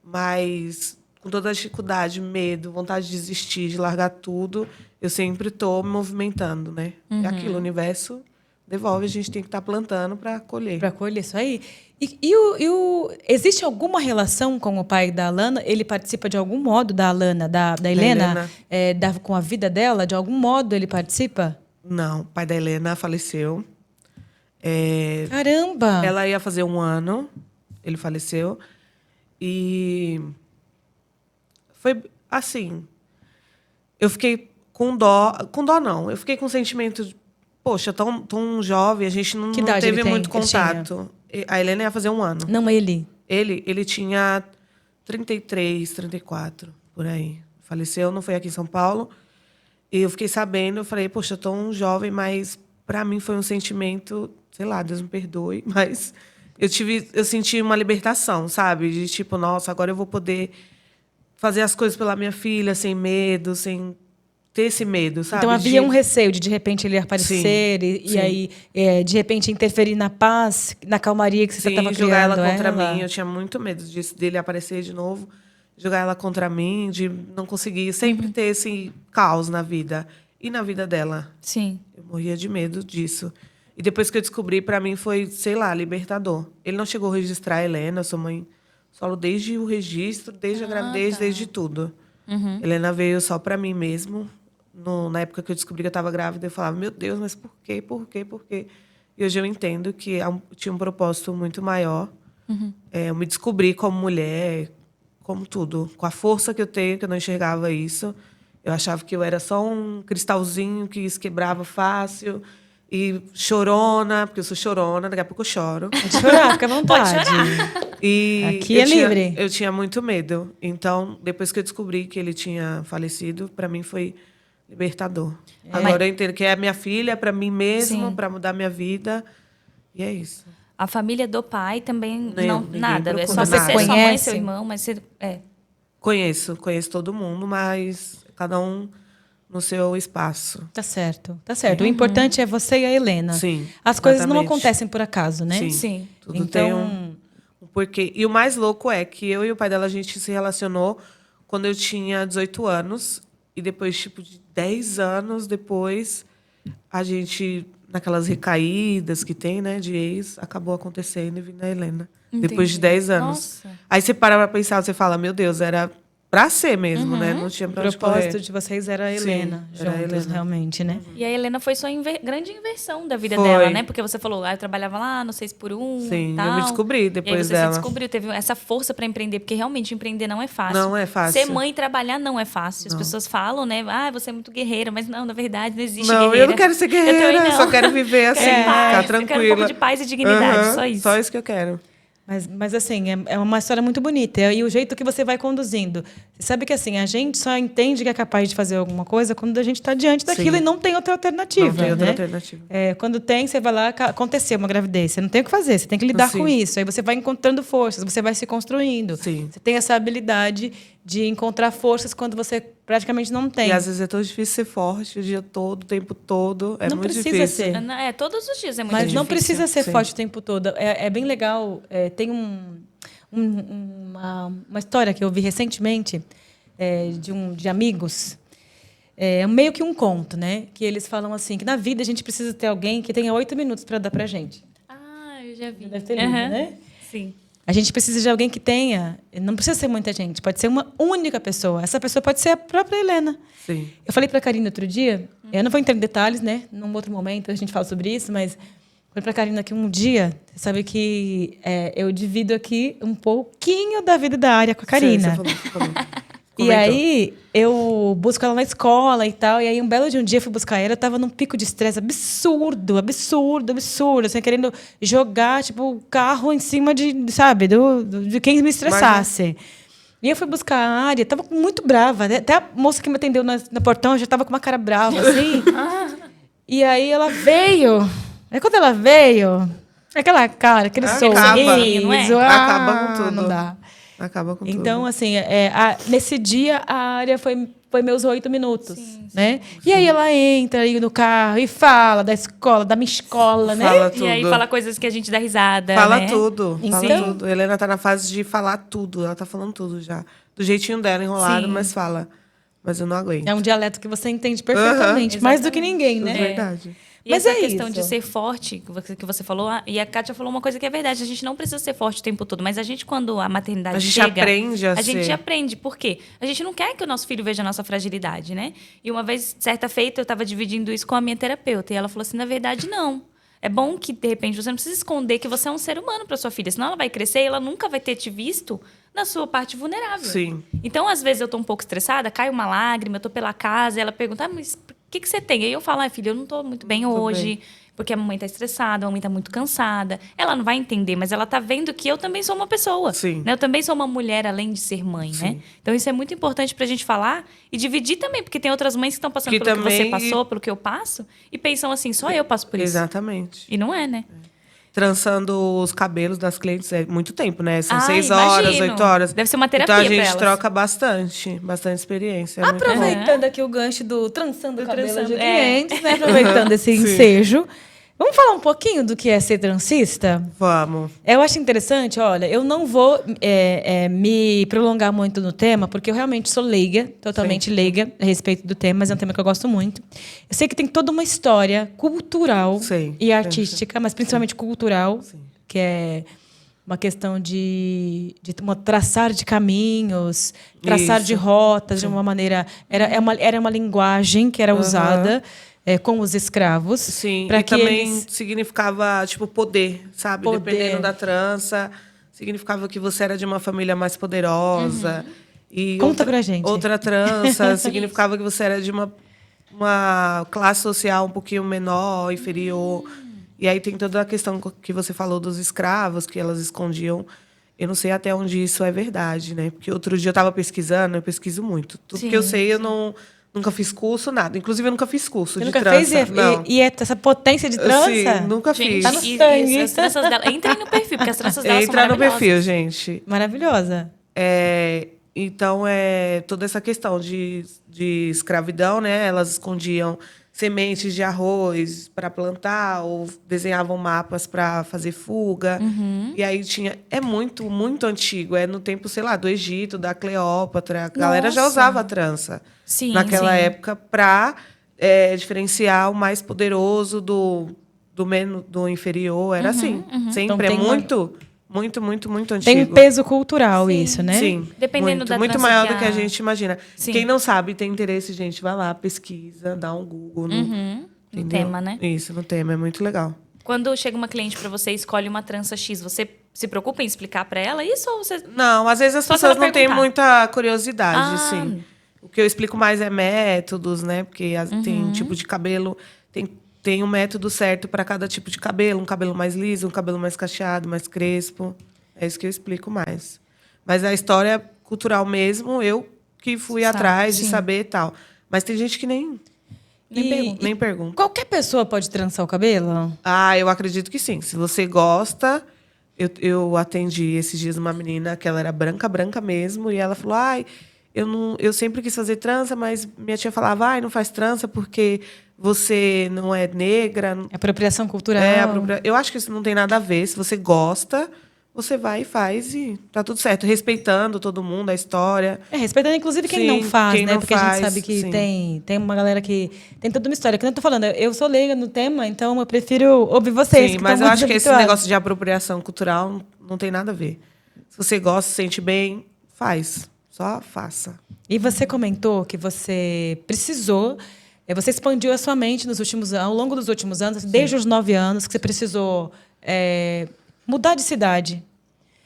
[SPEAKER 3] Mas com toda a dificuldade, medo, vontade de desistir, de largar tudo, eu sempre estou me movimentando, né? É aquilo, o universo devolve, a gente tem que estar plantando para colher.
[SPEAKER 1] Para colher isso aí. Existe alguma relação com o pai da Alana? Ele participa de algum modo da Alana, da Helena, com a vida dela? De algum modo ele participa?
[SPEAKER 3] Não, o pai da Helena faleceu.
[SPEAKER 1] Caramba!
[SPEAKER 3] Ela ia fazer 1 ano, ele faleceu. E foi assim, eu fiquei com dó não, eu fiquei com um sentimento de, poxa, tão jovem, a gente não
[SPEAKER 1] Que idade
[SPEAKER 3] teve
[SPEAKER 1] ele tem?
[SPEAKER 3] muito
[SPEAKER 1] Ele tinha?
[SPEAKER 3] contato. A Helena ia fazer 1 ano.
[SPEAKER 1] Não, ele.
[SPEAKER 3] Ele tinha 33, 34, por aí. Faleceu, não foi aqui em São Paulo. E eu fiquei sabendo, eu falei, poxa, tão jovem, mas para mim foi um sentimento, sei lá, Deus me perdoe, mas eu senti uma libertação, sabe? De tipo, nossa, agora eu vou poder fazer as coisas pela minha filha sem medo, sem ter esse medo, sabe?
[SPEAKER 1] Então havia um receio de repente ele aparecer e aí de repente interferir na paz, na calmaria que você estava criando.
[SPEAKER 3] Jogar ela contra mim. Eu tinha muito medo dele aparecer de novo, jogar ela contra mim, de não conseguir sempre ter esse caos na vida e na vida dela.
[SPEAKER 2] Sim.
[SPEAKER 3] Eu morria de medo disso. E depois que eu descobri, para mim foi, sei lá, libertador. Ele não chegou a registrar a Helena, eu sou mãe solo desde o registro, desde a gravidez, desde tudo. Helena veio só para mim mesmo. Na época que eu descobri que eu estava grávida, eu falava, meu Deus, mas por quê, por quê, por quê? E hoje eu entendo que tinha um propósito muito maior. Eu me descobri como mulher, como tudo. Com a força que eu tenho, que eu não enxergava isso. Eu achava que eu era só um cristalzinho que se quebrava fácil. E chorona, porque eu sou chorona, daqui a pouco eu choro.
[SPEAKER 1] Pode chorar, fica à vontade.
[SPEAKER 2] Pode chorar.
[SPEAKER 3] E
[SPEAKER 1] aqui é livre.
[SPEAKER 3] Eu tinha muito medo. Então, depois que eu descobri que ele tinha falecido, para mim foi libertador. Agora eu entendo que é a minha filha, para mim mesmo, para mudar minha vida. E é isso.
[SPEAKER 2] A família do pai também
[SPEAKER 3] Ninguém
[SPEAKER 2] nada. É só
[SPEAKER 3] procura
[SPEAKER 2] você,
[SPEAKER 3] nada.
[SPEAKER 2] sua mãe,
[SPEAKER 1] Conhece?
[SPEAKER 2] seu irmão, mas você.
[SPEAKER 3] Conheço todo mundo, mas cada um no seu espaço.
[SPEAKER 1] Tá certo, tá certo. O importante é você e a Helena.
[SPEAKER 3] Sim,
[SPEAKER 1] As coisas não
[SPEAKER 3] exatamente.
[SPEAKER 1] acontecem por acaso, né?
[SPEAKER 2] Sim.
[SPEAKER 3] Tudo
[SPEAKER 1] Então,
[SPEAKER 3] tem um porquê. E o mais louco é que eu e o pai dela, a gente se relacionou quando eu tinha 18 anos. E depois, tipo, de 10 anos depois, a gente, naquelas recaídas que tem, né, de ex, acabou acontecendo e vindo a Helena. Depois de 10 anos.
[SPEAKER 2] Nossa.
[SPEAKER 3] Aí você para pra pensar, você fala, meu Deus, era pra ser mesmo, né? Não tinha
[SPEAKER 1] o
[SPEAKER 3] pra onde
[SPEAKER 1] propósito
[SPEAKER 3] correr.
[SPEAKER 1] de vocês era a Helena,
[SPEAKER 3] Sim, era a
[SPEAKER 1] juntos,
[SPEAKER 3] Helena.
[SPEAKER 1] realmente, né?
[SPEAKER 2] E a Helena foi sua grande inversão da vida
[SPEAKER 3] Foi.
[SPEAKER 2] dela, né? Porque você falou, eu trabalhava lá no 6x1.
[SPEAKER 3] Sim,
[SPEAKER 2] tal.
[SPEAKER 3] eu me descobri
[SPEAKER 2] E aí
[SPEAKER 3] depois
[SPEAKER 2] você
[SPEAKER 3] dela.
[SPEAKER 2] se descobriu, teve essa força para empreender, porque realmente empreender não é fácil.
[SPEAKER 3] Não é fácil.
[SPEAKER 2] Ser mãe e trabalhar não é fácil. As pessoas falam, né? Ah, você é muito guerreira, mas não, na verdade não existe
[SPEAKER 3] Não,
[SPEAKER 2] guerreira.
[SPEAKER 3] eu não quero ser
[SPEAKER 2] Eu também
[SPEAKER 3] guerreira,
[SPEAKER 2] não.
[SPEAKER 3] só quero viver assim,
[SPEAKER 2] Quero paz,
[SPEAKER 3] ficar
[SPEAKER 2] eu quero um
[SPEAKER 3] tranquila.
[SPEAKER 2] pouco de paz e dignidade,
[SPEAKER 3] Aham,
[SPEAKER 2] só isso.
[SPEAKER 3] Só isso que eu quero.
[SPEAKER 1] Mas assim, é uma história muito bonita. E o jeito que você vai conduzindo. Você sabe que assim, a gente só entende que é capaz de fazer alguma coisa quando a gente está diante daquilo
[SPEAKER 3] Sim.
[SPEAKER 1] e não tem outra alternativa.
[SPEAKER 3] Não tem outra
[SPEAKER 1] né?
[SPEAKER 3] alternativa.
[SPEAKER 1] Quando tem, você vai lá, aconteceu uma gravidez. Você não tem o que fazer, você tem que lidar
[SPEAKER 3] Sim.
[SPEAKER 1] com isso. Aí você vai encontrando forças, você vai se construindo.
[SPEAKER 3] Sim.
[SPEAKER 1] Você tem essa habilidade de encontrar forças quando você praticamente não tem.
[SPEAKER 3] E às vezes é tão difícil ser forte o dia todo, o tempo todo. É
[SPEAKER 1] Não
[SPEAKER 3] muito
[SPEAKER 1] precisa
[SPEAKER 3] difícil.
[SPEAKER 1] ser.
[SPEAKER 2] Todos os dias é muito
[SPEAKER 1] Mas
[SPEAKER 2] difícil.
[SPEAKER 1] não precisa ser
[SPEAKER 3] Sim.
[SPEAKER 1] forte o tempo todo. É bem legal. Tem uma história que eu vi recentemente de amigos. É meio que um conto, né? Que eles falam assim, que na vida a gente precisa ter alguém que tenha 8 minutos para dar pra gente.
[SPEAKER 2] Ah, eu já vi.
[SPEAKER 1] Deve ter lido, né?
[SPEAKER 2] Sim.
[SPEAKER 1] A gente precisa de alguém que tenha... Não precisa ser muita gente, pode ser uma única pessoa. Essa pessoa pode ser a própria Helena.
[SPEAKER 3] Sim.
[SPEAKER 1] Eu falei para a Karina outro dia, eu não vou entrar em detalhes, né? Num outro momento a gente fala sobre isso, mas falei para a Karina que um dia, você sabe que eu divido aqui um pouquinho da vida da área com a Karina.
[SPEAKER 3] Você falou.
[SPEAKER 1] E
[SPEAKER 3] Comentou.
[SPEAKER 1] aí eu busco ela na escola e tal, e aí um belo de um dia eu fui buscar ela, eu tava num pico de estresse absurdo, assim, querendo jogar, tipo, o carro em cima de quem me estressasse. E eu fui buscar a área, tava muito brava, até a moça que me atendeu no portão já tava com uma cara brava, assim. E aí ela veio, aí quando ela veio, aquela cara, aquele sorriso,
[SPEAKER 2] não é?
[SPEAKER 3] Acaba com tudo.
[SPEAKER 1] não dá.
[SPEAKER 3] Acaba com tudo.
[SPEAKER 1] Então, assim, nesse dia, a área foi meus 8 minutos, né? E aí ela entra aí no carro e fala da escola, da minha escola, né?
[SPEAKER 3] Fala tudo.
[SPEAKER 2] E aí fala coisas que a gente dá risada,
[SPEAKER 3] Fala
[SPEAKER 2] né?
[SPEAKER 3] tudo. Fala
[SPEAKER 1] Então-
[SPEAKER 3] tudo. Helena tá na fase de falar tudo. Ela tá falando tudo já. Do jeitinho dela, enrolado,
[SPEAKER 2] Sim.
[SPEAKER 3] mas fala. Mas eu não aguento.
[SPEAKER 1] É um dialeto que você entende perfeitamente, mais do que ninguém,
[SPEAKER 3] É
[SPEAKER 1] né?
[SPEAKER 3] verdade.
[SPEAKER 2] E
[SPEAKER 1] Mas
[SPEAKER 2] essa
[SPEAKER 1] é
[SPEAKER 2] questão
[SPEAKER 1] isso.
[SPEAKER 2] de ser forte, que você falou, e a Kátia falou uma coisa que é verdade, a gente não precisa ser forte o tempo todo, mas a gente, quando a maternidade
[SPEAKER 3] A gente
[SPEAKER 2] chega...
[SPEAKER 3] aprende a
[SPEAKER 2] gente
[SPEAKER 3] ser.
[SPEAKER 2] aprende, por quê? A gente não quer que o nosso filho veja a nossa fragilidade, né? E uma vez, certa feita, eu estava dividindo isso com a minha terapeuta, e ela falou assim, na verdade, não. É bom que, de repente, você não precisa esconder que você é um ser humano para sua filha, senão ela vai crescer e ela nunca vai ter te visto na sua parte vulnerável.
[SPEAKER 3] Sim.
[SPEAKER 2] Então, às vezes, eu tô um pouco estressada, cai uma lágrima, eu tô pela casa, e ela pergunta, mas o que você tem? Aí eu falo, filha, eu não tô muito bem hoje, porque a mamãe tá estressada, a mamãe tá muito cansada. Ela não vai entender, mas ela tá vendo que eu também sou uma pessoa.
[SPEAKER 3] Sim.
[SPEAKER 2] Né? Eu também sou uma mulher, além de ser mãe, né? Então, isso é muito importante pra gente falar e dividir também, porque tem outras mães que estão passando
[SPEAKER 3] Que
[SPEAKER 2] pelo que você
[SPEAKER 3] também-
[SPEAKER 2] passou, pelo que eu passo, e pensam assim, só eu passo por isso.
[SPEAKER 3] Exatamente.
[SPEAKER 2] E não é, né?
[SPEAKER 3] trançando os cabelos das clientes. É muito tempo, né? São
[SPEAKER 2] Ah,
[SPEAKER 3] 6 horas,
[SPEAKER 2] imagino.
[SPEAKER 3] 8 horas.
[SPEAKER 2] Deve ser uma terapia
[SPEAKER 3] Então a
[SPEAKER 2] pra
[SPEAKER 3] gente
[SPEAKER 2] elas.
[SPEAKER 3] troca bastante experiência. É muito bom.
[SPEAKER 1] Aproveitando aqui o gancho do trançando o cabelo
[SPEAKER 2] trançando,
[SPEAKER 1] de
[SPEAKER 2] é.
[SPEAKER 1] clientes, né? Aproveitando esse
[SPEAKER 3] Sim.
[SPEAKER 1] ensejo. Vamos falar um pouquinho do que é ser transista?
[SPEAKER 3] Vamos.
[SPEAKER 1] Eu acho interessante, olha, eu não vou me prolongar muito no tema, porque eu realmente sou leiga, totalmente leiga a respeito do tema, mas é um tema que eu gosto muito. Eu sei que tem toda uma história cultural
[SPEAKER 3] Sim,
[SPEAKER 1] e artística, mas principalmente cultural,
[SPEAKER 3] Sim.
[SPEAKER 1] que é uma questão de traçar de caminhos, traçar
[SPEAKER 3] Isso.
[SPEAKER 1] de rotas de uma maneira... Era uma linguagem que era usada com os escravos.
[SPEAKER 3] Sim,
[SPEAKER 1] para
[SPEAKER 3] e
[SPEAKER 1] que
[SPEAKER 3] também
[SPEAKER 1] eles...
[SPEAKER 3] significava, tipo, poder, sabe?
[SPEAKER 1] Poder.
[SPEAKER 3] Dependendo da trança, significava que você era de uma família mais poderosa. E
[SPEAKER 1] Conta pra gente.
[SPEAKER 3] Outra trança significava que você era de uma classe social um pouquinho menor, inferior. E aí tem toda a questão que você falou dos escravos, que elas escondiam. Eu não sei até onde isso é verdade, né? Porque outro dia eu estava pesquisando, eu pesquiso muito. Tudo que eu sei, eu nunca fiz curso, nada. Inclusive, eu nunca fiz curso
[SPEAKER 1] Você
[SPEAKER 3] de
[SPEAKER 1] nunca
[SPEAKER 3] trança.
[SPEAKER 1] fez?
[SPEAKER 3] Não.
[SPEAKER 1] E essa potência de trança?
[SPEAKER 3] Sim, nunca
[SPEAKER 2] Gente,
[SPEAKER 3] fiz.
[SPEAKER 1] Tá no
[SPEAKER 2] e
[SPEAKER 1] sangue.
[SPEAKER 2] as tranças dela... Entrem no perfil, porque as tranças dela
[SPEAKER 3] Entra
[SPEAKER 2] são
[SPEAKER 3] no
[SPEAKER 2] maravilhosas.
[SPEAKER 3] perfil, gente.
[SPEAKER 1] Maravilhosa.
[SPEAKER 3] Então, toda essa questão de escravidão, né? Elas escondiam sementes de arroz para plantar ou desenhavam mapas para fazer fuga. E aí tinha... É muito, muito antigo. É no tempo, sei lá, do Egito, da Cleópatra. A galera já
[SPEAKER 2] Nossa.
[SPEAKER 3] usava trança
[SPEAKER 2] Sim,
[SPEAKER 3] naquela
[SPEAKER 2] sim.
[SPEAKER 3] época para diferenciar o mais poderoso do inferior. Era assim. Sempre.
[SPEAKER 1] Então
[SPEAKER 3] É
[SPEAKER 1] tem uma-
[SPEAKER 3] muito antigo.
[SPEAKER 1] Tem um peso cultural isso, né?
[SPEAKER 3] Sim.
[SPEAKER 2] Dependendo
[SPEAKER 3] muito,
[SPEAKER 2] da
[SPEAKER 3] muito
[SPEAKER 2] trança
[SPEAKER 3] maior
[SPEAKER 2] que
[SPEAKER 3] do que a gente imagina.
[SPEAKER 2] Sim.
[SPEAKER 3] Quem não sabe, tem interesse, gente, vai lá, pesquisa, dá um Google.
[SPEAKER 2] No
[SPEAKER 3] Entendeu?
[SPEAKER 2] tema, né?
[SPEAKER 3] Isso, no tema. É muito legal.
[SPEAKER 2] Quando chega uma cliente pra você e escolhe uma trança X, você se preocupa em explicar pra ela isso ou você...
[SPEAKER 3] Não, às vezes as
[SPEAKER 2] Só se
[SPEAKER 3] pessoas
[SPEAKER 2] ela
[SPEAKER 3] não têm
[SPEAKER 2] perguntar.
[SPEAKER 3] muita curiosidade,
[SPEAKER 2] Ah.
[SPEAKER 3] sim. O que eu explico mais é métodos, né? Porque tem tipo de cabelo... Tem um método certo para cada tipo de cabelo. Um cabelo mais liso, um cabelo mais cacheado, mais crespo. É isso que eu explico mais. Mas a história cultural mesmo, eu que fui
[SPEAKER 2] Sabe,
[SPEAKER 3] atrás de
[SPEAKER 2] sim.
[SPEAKER 3] saber e tal. Mas tem gente que nem
[SPEAKER 2] pergunta.
[SPEAKER 3] nem pergunta.
[SPEAKER 1] Qualquer pessoa pode trançar o cabelo?
[SPEAKER 3] Ah, eu acredito que sim. Se você gosta... Eu atendi esses dias uma menina que ela era branca mesmo. E ela falou, ai... Eu sempre quis fazer trança, mas minha tia falava, ai, não faz trança porque você não é negra.
[SPEAKER 1] Apropriação cultural.
[SPEAKER 3] Eu acho que isso não tem nada a ver. Se você gosta, você vai e faz e tá tudo certo. Respeitando todo mundo, a história.
[SPEAKER 1] Respeitando, inclusive, quem
[SPEAKER 3] Sim,
[SPEAKER 1] não faz,
[SPEAKER 3] quem
[SPEAKER 1] né?
[SPEAKER 3] não
[SPEAKER 1] Porque a
[SPEAKER 3] faz,
[SPEAKER 1] gente sabe que
[SPEAKER 3] sim.
[SPEAKER 1] tem uma galera que tem toda uma história. Que eu tô falando, eu sou leiga no tema, então eu prefiro ouvir vocês.
[SPEAKER 3] Sim,
[SPEAKER 1] que
[SPEAKER 3] mas
[SPEAKER 1] estão
[SPEAKER 3] eu
[SPEAKER 1] muito
[SPEAKER 3] acho que esse
[SPEAKER 1] habituados.
[SPEAKER 3] negócio de apropriação cultural não tem nada a ver. Se você gosta, se sente bem, faz. Só faça.
[SPEAKER 1] E você comentou que você precisou, você expandiu a sua mente ao longo dos últimos anos, desde os 9 anos, que você precisou mudar de cidade.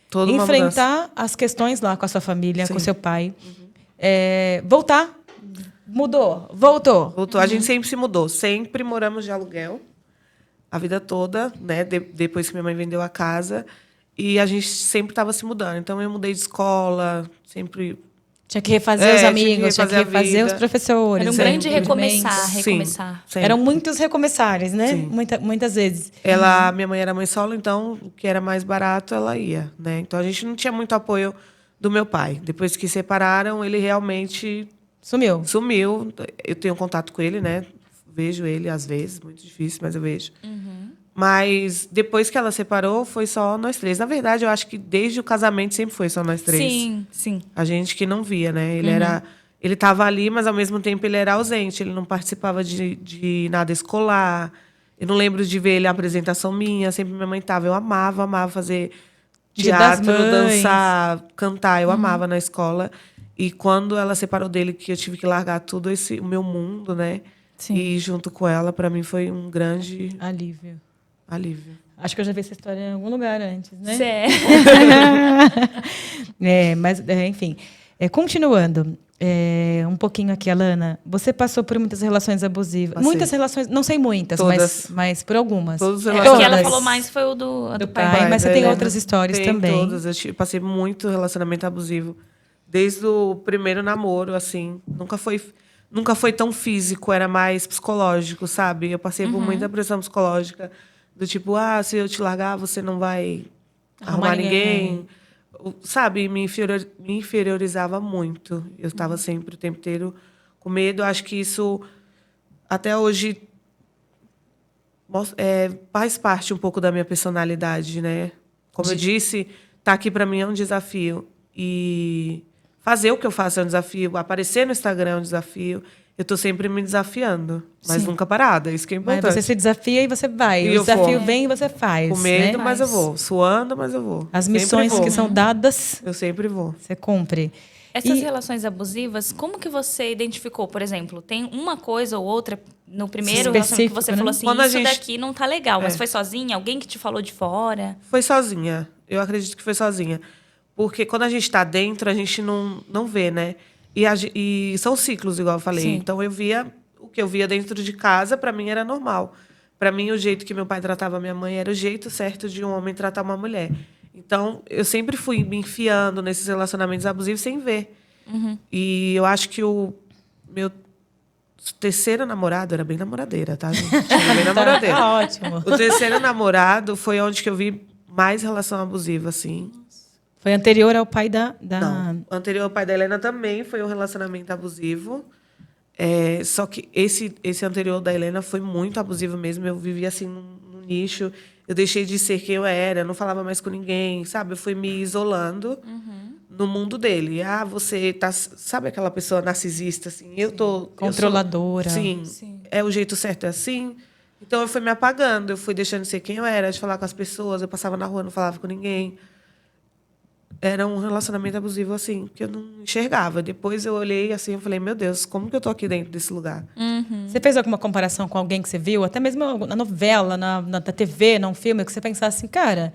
[SPEAKER 3] Toda uma mudança.
[SPEAKER 1] Enfrentar as questões lá com a sua família, com o
[SPEAKER 3] Sim.
[SPEAKER 1] seu pai. Voltar. Mudou. Voltou.
[SPEAKER 3] Voltou. A gente sempre se mudou. Sempre moramos de aluguel. A vida toda, né? Depois que minha mãe vendeu a casa. E a gente sempre estava se mudando. Então, eu mudei de escola, sempre...
[SPEAKER 1] Tinha que refazer os amigos, tinha que
[SPEAKER 3] refazer a
[SPEAKER 1] refazer os
[SPEAKER 3] vida.
[SPEAKER 1] professores.
[SPEAKER 2] Era um
[SPEAKER 3] Sempre.
[SPEAKER 2] grande recomeçar,
[SPEAKER 3] Sim,
[SPEAKER 2] recomeçar.
[SPEAKER 3] sempre.
[SPEAKER 1] Eram muitos recomeçares, né?
[SPEAKER 3] Sim.
[SPEAKER 1] Muitas vezes.
[SPEAKER 3] Minha mãe era mãe solo, então o que era mais barato, ela ia, né? Então, a gente não tinha muito apoio do meu pai. Depois que separaram, ele realmente
[SPEAKER 1] Sumiu.
[SPEAKER 3] sumiu. Eu tenho contato com ele, né? Vejo ele às vezes, muito difícil, mas eu vejo. Mas depois que ela separou, foi só nós três. Na verdade, eu acho que desde o casamento sempre foi só nós três.
[SPEAKER 2] Sim, sim.
[SPEAKER 3] A gente que não via, né? Ele estava ali, mas ao mesmo tempo ele era ausente. Ele não participava de nada escolar. Eu não lembro de ver ele a apresentação minha. Sempre minha mãe estava. Eu amava fazer
[SPEAKER 1] Dia das
[SPEAKER 3] teatro,
[SPEAKER 1] Mães.
[SPEAKER 3] dançar, cantar. Eu amava na escola. E quando ela separou dele, que eu tive que largar tudo o meu mundo, né?
[SPEAKER 1] Sim.
[SPEAKER 3] E junto com ela, para mim foi um grande
[SPEAKER 1] Alívio.
[SPEAKER 3] alívio.
[SPEAKER 1] Acho que eu já vi essa história em algum lugar antes, né?
[SPEAKER 2] Certo.
[SPEAKER 1] Mas, enfim. Continuando. Um pouquinho aqui, Alana. Você passou por muitas relações abusivas.
[SPEAKER 3] Passei.
[SPEAKER 1] Muitas relações, não sei muitas,
[SPEAKER 3] Todas.
[SPEAKER 1] mas por algumas.
[SPEAKER 3] Todos os
[SPEAKER 2] O que
[SPEAKER 3] relacionamentos.
[SPEAKER 2] ela
[SPEAKER 1] Todas.
[SPEAKER 2] falou mais foi o do
[SPEAKER 1] Do
[SPEAKER 2] pai.
[SPEAKER 1] pai. Mas você tem
[SPEAKER 3] Helena.
[SPEAKER 1] outras histórias
[SPEAKER 3] Tem
[SPEAKER 1] também.
[SPEAKER 3] todas. Eu passei muito relacionamento abusivo. Desde o primeiro namoro, assim. Nunca foi tão físico, era mais psicológico, sabe? Eu passei por muita pressão psicológica. Do tipo, se eu te largar, você não vai arrumar ninguém. Sabe, me inferiorizava muito. Eu estava sempre o tempo inteiro com medo. Acho que isso, até hoje, faz parte um pouco da minha personalidade, né? Como eu disse, estar aqui para mim é um desafio. E fazer o que eu faço é um desafio. Aparecer no Instagram é um desafio. Eu estou sempre me desafiando, mas nunca parada. Isso que é importante.
[SPEAKER 1] Mas você se desafia e você vai.
[SPEAKER 3] E
[SPEAKER 1] o desafio vem e você faz.
[SPEAKER 3] Com medo,
[SPEAKER 1] né?
[SPEAKER 3] mas eu vou. Suando, mas eu vou.
[SPEAKER 1] As missões que são dadas,
[SPEAKER 3] eu sempre vou.
[SPEAKER 1] Você cumpre.
[SPEAKER 2] Essas relações abusivas, como que você identificou? Por exemplo, tem uma coisa ou outra no primeiro relacionamento que você falou assim, isso daqui não tá legal. Mas foi sozinha? Alguém que te falou de fora?
[SPEAKER 3] Foi sozinha. Eu acredito que foi sozinha. Porque quando a gente está dentro, a gente não vê, né? E são ciclos, igual eu falei.
[SPEAKER 2] Sim.
[SPEAKER 3] Então, o que eu via dentro de casa, para mim, era normal. Para mim, o jeito que meu pai tratava minha mãe era o jeito certo de um homem tratar uma mulher. Então, eu sempre fui me enfiando nesses relacionamentos abusivos sem ver. E eu acho que o meu terceiro namorado, era bem namoradeira, tá, gente? Era bem namoradeira.
[SPEAKER 1] Tá ótimo.
[SPEAKER 3] O terceiro namorado foi onde que eu vi mais relação abusiva, assim.
[SPEAKER 1] Foi anterior ao pai da...
[SPEAKER 3] Não, anterior ao pai da Helena também foi um relacionamento abusivo. Só que esse anterior da Helena foi muito abusivo mesmo. Eu vivia assim num nicho. Eu deixei de ser quem eu era, não falava mais com ninguém, sabe? Eu fui me isolando no mundo dele. Você tá... Sabe aquela pessoa narcisista, assim? Eu tô...
[SPEAKER 1] Controladora.
[SPEAKER 3] Sim. O jeito certo é assim. Então, eu fui me apagando. Eu fui deixando de ser quem eu era, de falar com as pessoas. Eu passava na rua, não falava com ninguém. Era um relacionamento abusivo, assim, que eu não enxergava. Depois eu olhei assim e falei, meu Deus, como que eu tô aqui dentro desse lugar?
[SPEAKER 1] Você fez alguma comparação com alguém que você viu? Até mesmo na novela, na TV, num filme, que você pensasse assim, cara,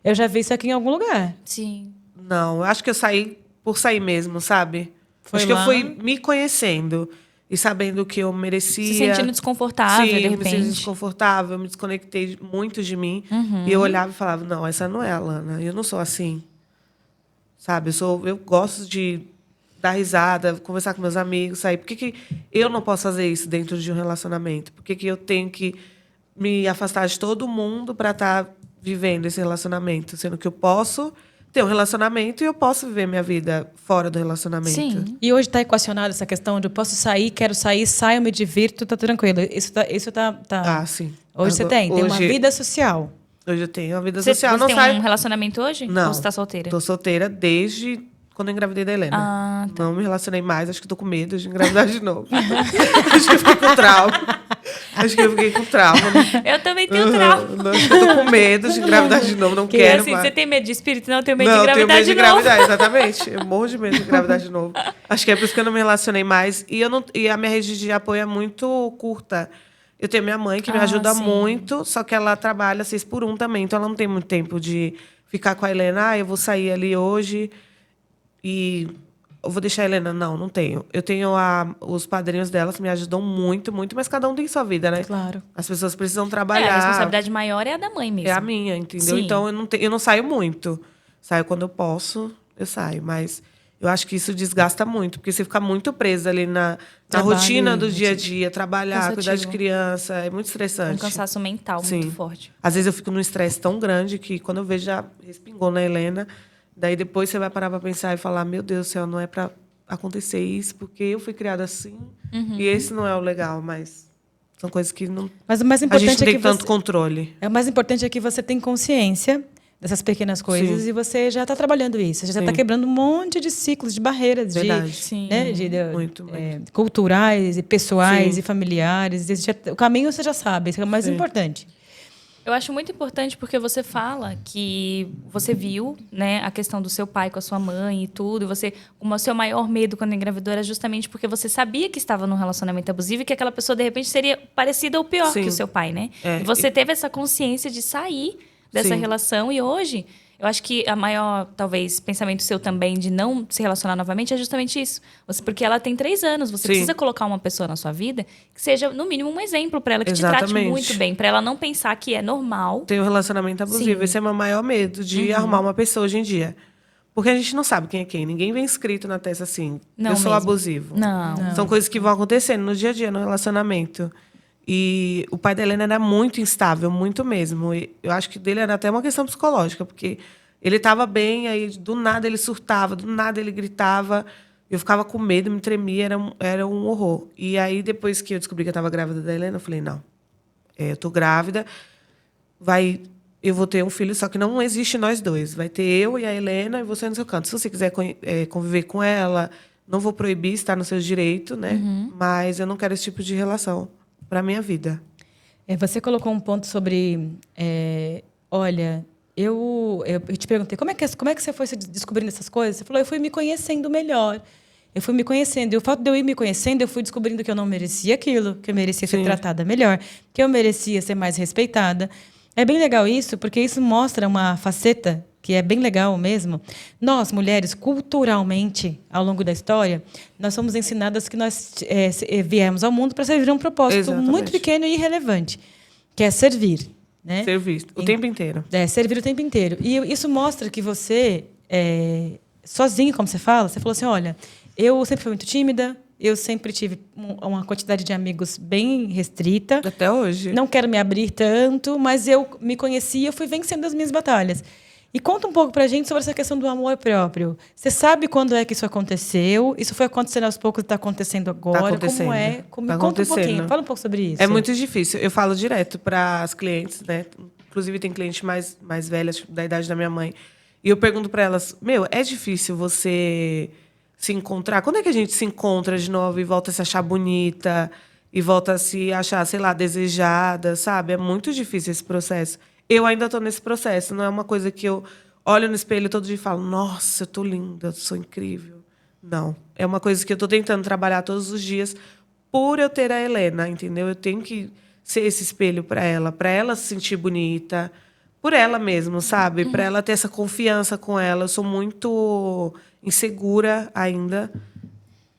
[SPEAKER 1] eu já vi isso aqui em algum lugar.
[SPEAKER 2] Sim.
[SPEAKER 3] Não, eu acho que eu saí por sair mesmo, sabe?
[SPEAKER 1] Foi
[SPEAKER 3] acho que
[SPEAKER 1] lá.
[SPEAKER 3] eu fui me conhecendo e sabendo que eu merecia.
[SPEAKER 2] Se sentindo desconfortável,
[SPEAKER 3] Sim,
[SPEAKER 2] de
[SPEAKER 3] me sentindo
[SPEAKER 2] repente.
[SPEAKER 3] desconfortável, me desconectei muito de mim. E eu olhava e falava, não, essa não é a Lana, eu não sou assim. Sabe, eu gosto de dar risada, conversar com meus amigos, sair. Por que eu não posso fazer isso dentro de um relacionamento? Por que eu tenho que me afastar de todo mundo para estar vivendo esse relacionamento? Sendo que eu posso ter um relacionamento e eu posso viver minha vida fora do relacionamento.
[SPEAKER 2] Sim.
[SPEAKER 1] E hoje está equacionada essa questão de eu posso sair, quero sair, saio, me divirto, tá tranquilo. Isso tá...
[SPEAKER 3] Ah, sim.
[SPEAKER 1] Hoje você tem uma vida social.
[SPEAKER 3] Hoje eu tenho uma vida
[SPEAKER 2] Você
[SPEAKER 3] social.
[SPEAKER 2] tem
[SPEAKER 3] Não
[SPEAKER 2] um relacionamento hoje?
[SPEAKER 3] Não.
[SPEAKER 2] Ou você tá solteira?
[SPEAKER 3] Tô solteira desde quando eu engravidei da Helena.
[SPEAKER 2] Ah, tá.
[SPEAKER 3] Não me relacionei mais, acho que tô com medo de engravidar de novo. Acho que eu fiquei com trauma. Acho que eu fiquei com trauma.
[SPEAKER 2] Eu também tenho trauma.
[SPEAKER 3] Não, acho que eu tô com medo de engravidar de novo, não
[SPEAKER 2] Porque
[SPEAKER 3] quero
[SPEAKER 2] assim,
[SPEAKER 3] mais.
[SPEAKER 2] você tem medo de espírito? Não, eu tenho medo
[SPEAKER 3] Não,
[SPEAKER 2] de
[SPEAKER 3] eu tenho
[SPEAKER 2] engravidar
[SPEAKER 3] medo de
[SPEAKER 2] de novo.
[SPEAKER 3] engravidar, exatamente. Eu morro de medo de engravidar de novo. Acho que é por isso que eu não me relacionei mais. E a minha rede de apoio é muito curta. Eu tenho minha mãe, que me ajuda
[SPEAKER 2] sim.
[SPEAKER 3] muito, só que ela trabalha 6x1 também, então ela não tem muito tempo de ficar com a Helena. Eu vou sair ali hoje e eu vou deixar a Helena. Não tenho. Eu tenho os padrinhos dela que me ajudam muito, muito, mas cada um tem sua vida, né?
[SPEAKER 1] Claro.
[SPEAKER 3] As pessoas precisam
[SPEAKER 2] A
[SPEAKER 3] trabalhar.
[SPEAKER 2] responsabilidade maior é a da mãe mesmo.
[SPEAKER 3] É a minha, entendeu?
[SPEAKER 2] Sim.
[SPEAKER 3] Então, eu não saio muito. Saio quando eu posso, eu saio. Mas eu acho que isso desgasta muito, porque você fica muito presa ali na
[SPEAKER 1] Trabalho
[SPEAKER 3] rotina
[SPEAKER 1] e
[SPEAKER 3] do dia a
[SPEAKER 1] rotina.
[SPEAKER 3] dia, trabalhar, cuidar de
[SPEAKER 2] Cansativo.
[SPEAKER 3] criança. É muito
[SPEAKER 2] Um
[SPEAKER 3] estressante.
[SPEAKER 2] cansaço mental
[SPEAKER 3] Sim.
[SPEAKER 2] muito forte.
[SPEAKER 3] Às vezes eu fico num estresse tão grande que quando eu vejo já respingou na Helena. Daí depois você vai parar para pensar e falar, meu Deus do céu, não é para acontecer isso, porque eu fui criada assim. E esse não é o legal, mas são coisas que não...
[SPEAKER 1] Mas o mais
[SPEAKER 3] A
[SPEAKER 1] importante
[SPEAKER 3] gente não
[SPEAKER 1] é
[SPEAKER 3] tem
[SPEAKER 1] que
[SPEAKER 3] tanto
[SPEAKER 1] você...
[SPEAKER 3] controle.
[SPEAKER 1] O mais importante é que você tem consciência dessas pequenas coisas
[SPEAKER 3] Sim.
[SPEAKER 1] e você já está trabalhando isso. Você já está
[SPEAKER 3] Sim.
[SPEAKER 1] quebrando um monte de ciclos, de barreiras,
[SPEAKER 3] Verdade.
[SPEAKER 2] Sim.
[SPEAKER 3] Muito.
[SPEAKER 1] culturais e pessoais
[SPEAKER 3] Sim.
[SPEAKER 1] e familiares. O caminho você já sabe, isso é o mais importante.
[SPEAKER 2] Eu acho muito importante porque você fala que você viu, né, a questão do seu pai com a sua mãe e tudo. O seu maior medo quando engravidou era justamente porque você sabia que estava num relacionamento abusivo e que aquela pessoa, de repente, seria parecida ou pior
[SPEAKER 3] Sim.
[SPEAKER 2] que o seu pai, né?
[SPEAKER 3] É,
[SPEAKER 2] E você teve essa consciência de sair dessa
[SPEAKER 3] Sim.
[SPEAKER 2] relação e hoje... Eu acho que a maior, talvez, pensamento seu também de não se relacionar novamente é justamente isso. Porque ela tem 3 anos. Você
[SPEAKER 3] Sim.
[SPEAKER 2] precisa colocar uma pessoa na sua vida que seja, no mínimo, um exemplo para ela, que te trate
[SPEAKER 3] Exatamente.
[SPEAKER 2] muito bem. Para ela não pensar que é normal.
[SPEAKER 3] Tem um relacionamento abusivo.
[SPEAKER 2] Sim.
[SPEAKER 3] Esse é o meu maior medo de arrumar uma pessoa hoje em dia. Porque a gente não sabe quem é quem. Ninguém vem escrito na testa assim,
[SPEAKER 2] Não
[SPEAKER 3] eu sou
[SPEAKER 2] mesmo.
[SPEAKER 3] abusivo.
[SPEAKER 2] Não.
[SPEAKER 3] São coisas que vão acontecendo no dia a dia, no relacionamento. E o pai da Helena era muito instável, muito mesmo. E eu acho que dele era até uma questão psicológica, porque ele estava bem, aí do nada ele surtava, do nada ele gritava. Eu ficava com medo, me tremia, era um horror. E aí, depois que eu descobri que eu estava grávida da Helena, eu falei, não, eu tô grávida, eu vou ter um filho, só que não existe nós dois. Vai ter eu e a Helena e você no seu canto. Se você quiser conviver com ela, não vou proibir, está no seu direito, né? Mas eu não quero esse tipo de relação para minha vida.
[SPEAKER 1] Você colocou um ponto sobre... olha, eu te perguntei, como é que você foi se descobrindo essas coisas? Você falou, eu fui me conhecendo melhor. Eu fui me conhecendo. E o fato de eu ir me conhecendo, eu fui descobrindo que eu não merecia aquilo, que eu merecia ser tratada melhor, que eu merecia ser mais respeitada. É bem legal isso, porque isso mostra uma faceta que é bem legal mesmo. Nós, mulheres, culturalmente, ao longo da história, nós somos ensinadas que nós viemos ao mundo para servir a um propósito muito pequeno e irrelevante, que é servir. Né?
[SPEAKER 3] Servir o tempo inteiro.
[SPEAKER 1] Servir o tempo inteiro. E isso mostra que você, sozinho, como você falou assim, olha, eu sempre fui muito tímida, eu sempre tive uma quantidade de amigos bem restrita.
[SPEAKER 3] Até hoje.
[SPEAKER 1] Não quero me abrir tanto, mas eu me conheci e eu fui vencendo as minhas batalhas. E conta um pouco pra gente sobre essa questão do amor próprio. Você sabe quando é que isso aconteceu? Isso foi acontecendo aos poucos e está acontecendo agora?
[SPEAKER 3] Tá acontecendo.
[SPEAKER 1] Como é? Conta um pouquinho, fala um pouco sobre isso.
[SPEAKER 3] É muito difícil. Eu falo direto para as clientes, né? Inclusive tem clientes mais velhas, tipo, da idade da minha mãe. E eu pergunto para elas, é difícil você se encontrar? Quando é que a gente se encontra de novo e volta a se achar bonita? E volta a se achar, sei lá, desejada, sabe? É muito difícil esse processo. Eu ainda estou nesse processo. Não é uma coisa que eu olho no espelho todo dia e falo, nossa, eu estou linda, eu sou incrível. Não. É uma coisa que eu estou tentando trabalhar todos os dias por eu ter a Helena, entendeu? Eu tenho que ser esse espelho para ela se sentir bonita, por ela mesmo, sabe? Para ela ter essa confiança com ela. Eu sou muito insegura ainda.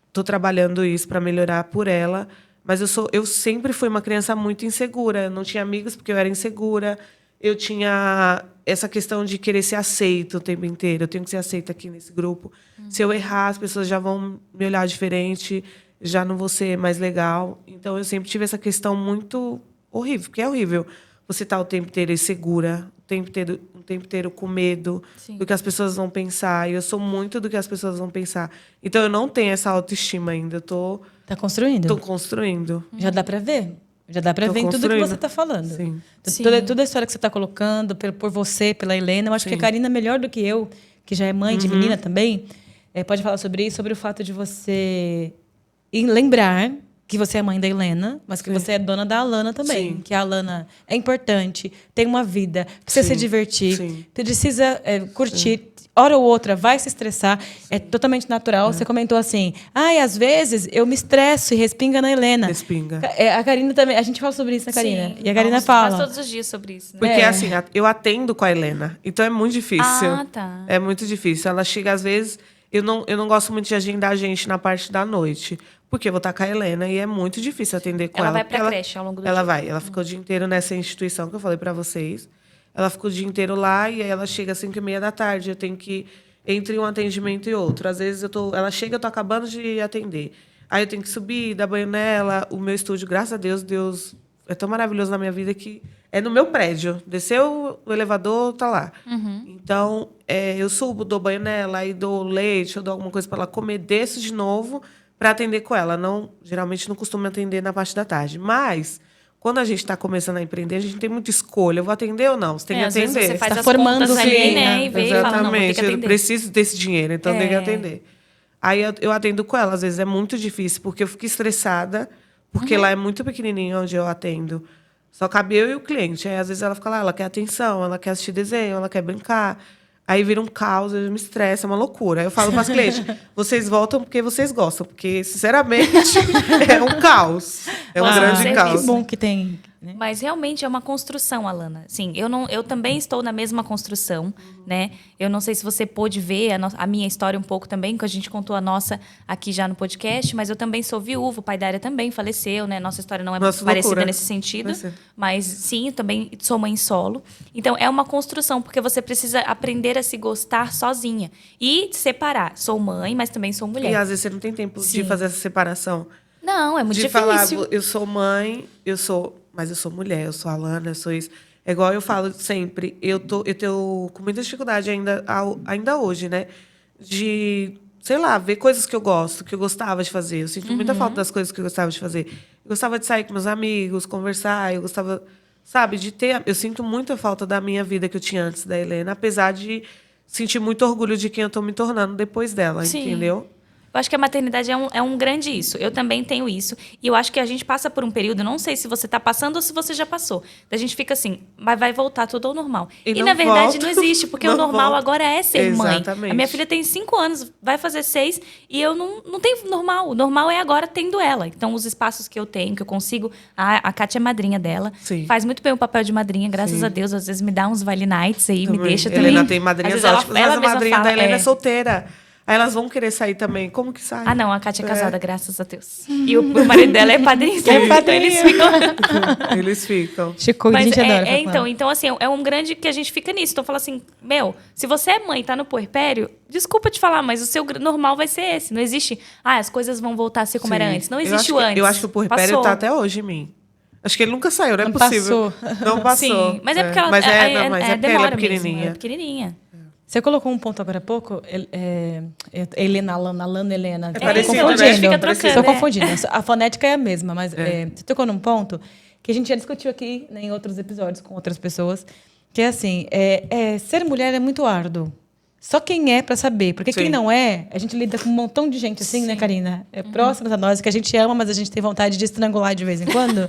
[SPEAKER 3] Estou trabalhando isso para melhorar por ela. Mas eu sempre fui uma criança muito insegura. Eu não tinha amigos porque eu era insegura. Eu tinha essa questão de querer ser aceita o tempo inteiro. Eu tenho que ser aceita aqui nesse grupo. Se eu errar, as pessoas já vão me olhar diferente, já não vou ser mais legal. Então, eu sempre tive essa questão muito horrível, porque é horrível você estar o tempo inteiro insegura, o tempo inteiro com medo do que as pessoas vão pensar. E eu sou muito do que as pessoas vão pensar. Então, eu não tenho essa autoestima ainda.
[SPEAKER 1] Tá construindo?
[SPEAKER 3] Estou construindo.
[SPEAKER 1] Já dá para ver? Já dá para ver em tudo que você está falando.
[SPEAKER 3] Sim.
[SPEAKER 1] Toda a história que você está colocando, por você, pela Helena. Eu acho que a Karina, melhor do que eu, que já é mãe de menina também, pode falar sobre isso, sobre o fato de você lembrar que você é mãe da Helena, mas que você é dona da Alana também. Que a Alana é importante, tem uma vida, precisa se divertir, precisa curtir. Hora ou outra vai se estressar, é totalmente natural. Você comentou assim, às vezes eu me estresso e respinga na Helena.
[SPEAKER 3] Respinga.
[SPEAKER 1] A Karina também, a gente fala sobre isso, né, Karina? E a Karina fala.
[SPEAKER 2] Faz todos os dias sobre isso, né?
[SPEAKER 3] Porque assim, eu atendo com a Helena, então é muito difícil.
[SPEAKER 2] Ah, tá.
[SPEAKER 3] É muito difícil. Ela chega, às vezes, eu não gosto muito de agendar a gente na parte da noite, porque eu vou estar com a Helena e é muito difícil atender com ela.
[SPEAKER 2] Ela vai pra creche ao longo do dia.
[SPEAKER 3] Ela fica o dia inteiro nessa instituição que eu falei para vocês. Ela fica o dia inteiro lá e aí ela chega às 5h30 da tarde. Eu tenho que entre um atendimento e outro. Às vezes ela chega, eu tô acabando de atender. Aí eu tenho que subir, dar banho nela. O meu estúdio, graças a Deus é tão maravilhoso na minha vida que é no meu prédio. Desceu o elevador, tá lá. Então, eu subo, dou banho nela, aí dou leite, eu dou alguma coisa para ela comer, desço de novo para atender com ela. Geralmente não costumo atender na parte da tarde. Mas quando a gente está começando a empreender, a gente tem muita escolha. Eu vou atender ou não? Você tem que atender.
[SPEAKER 2] Às vezes você faz
[SPEAKER 1] tá
[SPEAKER 2] as
[SPEAKER 1] formando
[SPEAKER 2] contas ali,
[SPEAKER 1] né?
[SPEAKER 2] E vê e fala, não, vou ter que atender.
[SPEAKER 3] Eu preciso desse dinheiro, então tem que atender. Aí eu atendo com ela. Às vezes é muito difícil, porque eu fico estressada, porque lá é muito pequenininho onde eu atendo. Só cabe eu e o cliente. Aí, às vezes, ela fica lá, ela quer atenção, ela quer assistir desenho, ela quer brincar. Aí vira um caos, eu me estresso, é uma loucura. Aí eu falo para as clientes, vocês voltam porque vocês gostam. Porque, sinceramente, é um caos. É um grande caos.
[SPEAKER 1] Que bom que tem...
[SPEAKER 2] Né? Mas realmente é uma construção, Alana. Sim, eu também estou na mesma construção, né? Eu não sei se você pôde ver a minha história um pouco também, que a gente contou a nossa aqui já no podcast, mas eu também sou viúva, o pai da Área também faleceu, né? Nossa história não é muito parecida nesse sentido, mas sim, eu também sou mãe solo. Então, é uma construção, porque você precisa aprender a se gostar sozinha e separar. Sou mãe, mas também sou mulher.
[SPEAKER 3] E às vezes você não tem tempo de fazer essa separação.
[SPEAKER 2] Não, é muito
[SPEAKER 3] de
[SPEAKER 2] difícil.
[SPEAKER 3] falar, eu sou mãe, mas eu sou mulher, eu sou a Lana, eu sou isso. É igual eu falo sempre, eu tenho com muita dificuldade ainda hoje, né? De, sei lá, ver coisas que eu gosto, que eu gostava de fazer. Eu sinto muita falta das coisas que eu gostava de fazer. Eu gostava de sair com meus amigos, conversar, eu gostava, sabe, de ter. Eu sinto muita falta da minha vida que eu tinha antes da Helena, apesar de sentir muito orgulho de quem eu estou me tornando depois dela,
[SPEAKER 2] Sim.
[SPEAKER 3] entendeu?
[SPEAKER 2] Eu acho que a maternidade é um grande isso. Eu também tenho isso. E eu acho que a gente passa por um período, não sei se você está passando ou se você já passou. A gente fica assim, mas vai voltar tudo ao normal. E na verdade não existe, porque o normal agora é ser mãe. A minha filha tem 5 anos, vai fazer 6, e eu não tenho normal. O normal é agora tendo ela. Então, os espaços que eu tenho, que eu consigo... A Kátia é madrinha dela.
[SPEAKER 3] Sim.
[SPEAKER 2] Faz muito bem o papel de madrinha, graças a Deus. Às vezes me dá uns vale nights aí, me deixa também.
[SPEAKER 3] Helena tem madrinhas ótimas, mas a madrinha
[SPEAKER 2] fala,
[SPEAKER 3] da Helena é solteira. Aí elas vão querer sair também. Como que sai?
[SPEAKER 2] Ah, não, a Kátia é casada, graças a Deus. E o marido dela é padrinho. Então eles ficam...
[SPEAKER 3] Eles ficam.
[SPEAKER 1] Chico, a
[SPEAKER 2] Mas
[SPEAKER 1] gente adora.
[SPEAKER 2] então, assim, é um grande que a gente fica nisso. Então, fala assim, se você é mãe e tá no puerpério, desculpa te falar, mas o seu normal vai ser esse. Não existe, as coisas vão voltar a ser como era antes. Não existe o antes.
[SPEAKER 3] Eu acho que o puerpério tá até hoje em mim. Acho que ele nunca saiu, não é possível. Não passou.
[SPEAKER 2] Sim, mas é porque ela
[SPEAKER 3] mas porque ela é pequenininha.
[SPEAKER 2] Mesmo, é pequenininha.
[SPEAKER 1] Você colocou um ponto agora há pouco, Helena, Alana, Helena.
[SPEAKER 3] É parecido,
[SPEAKER 1] Tô
[SPEAKER 3] né?
[SPEAKER 2] Fica trocando.
[SPEAKER 1] Estou confundindo. A fonética é a mesma, mas você tocou num ponto que a gente já discutiu aqui, né, em outros episódios com outras pessoas, que é assim, ser mulher é muito árduo. Só quem é para saber. Porque quem não é, a gente lida com um montão de gente assim, né, Karina? Próximas a nós, que a gente ama, mas a gente tem vontade de estrangular de vez em quando.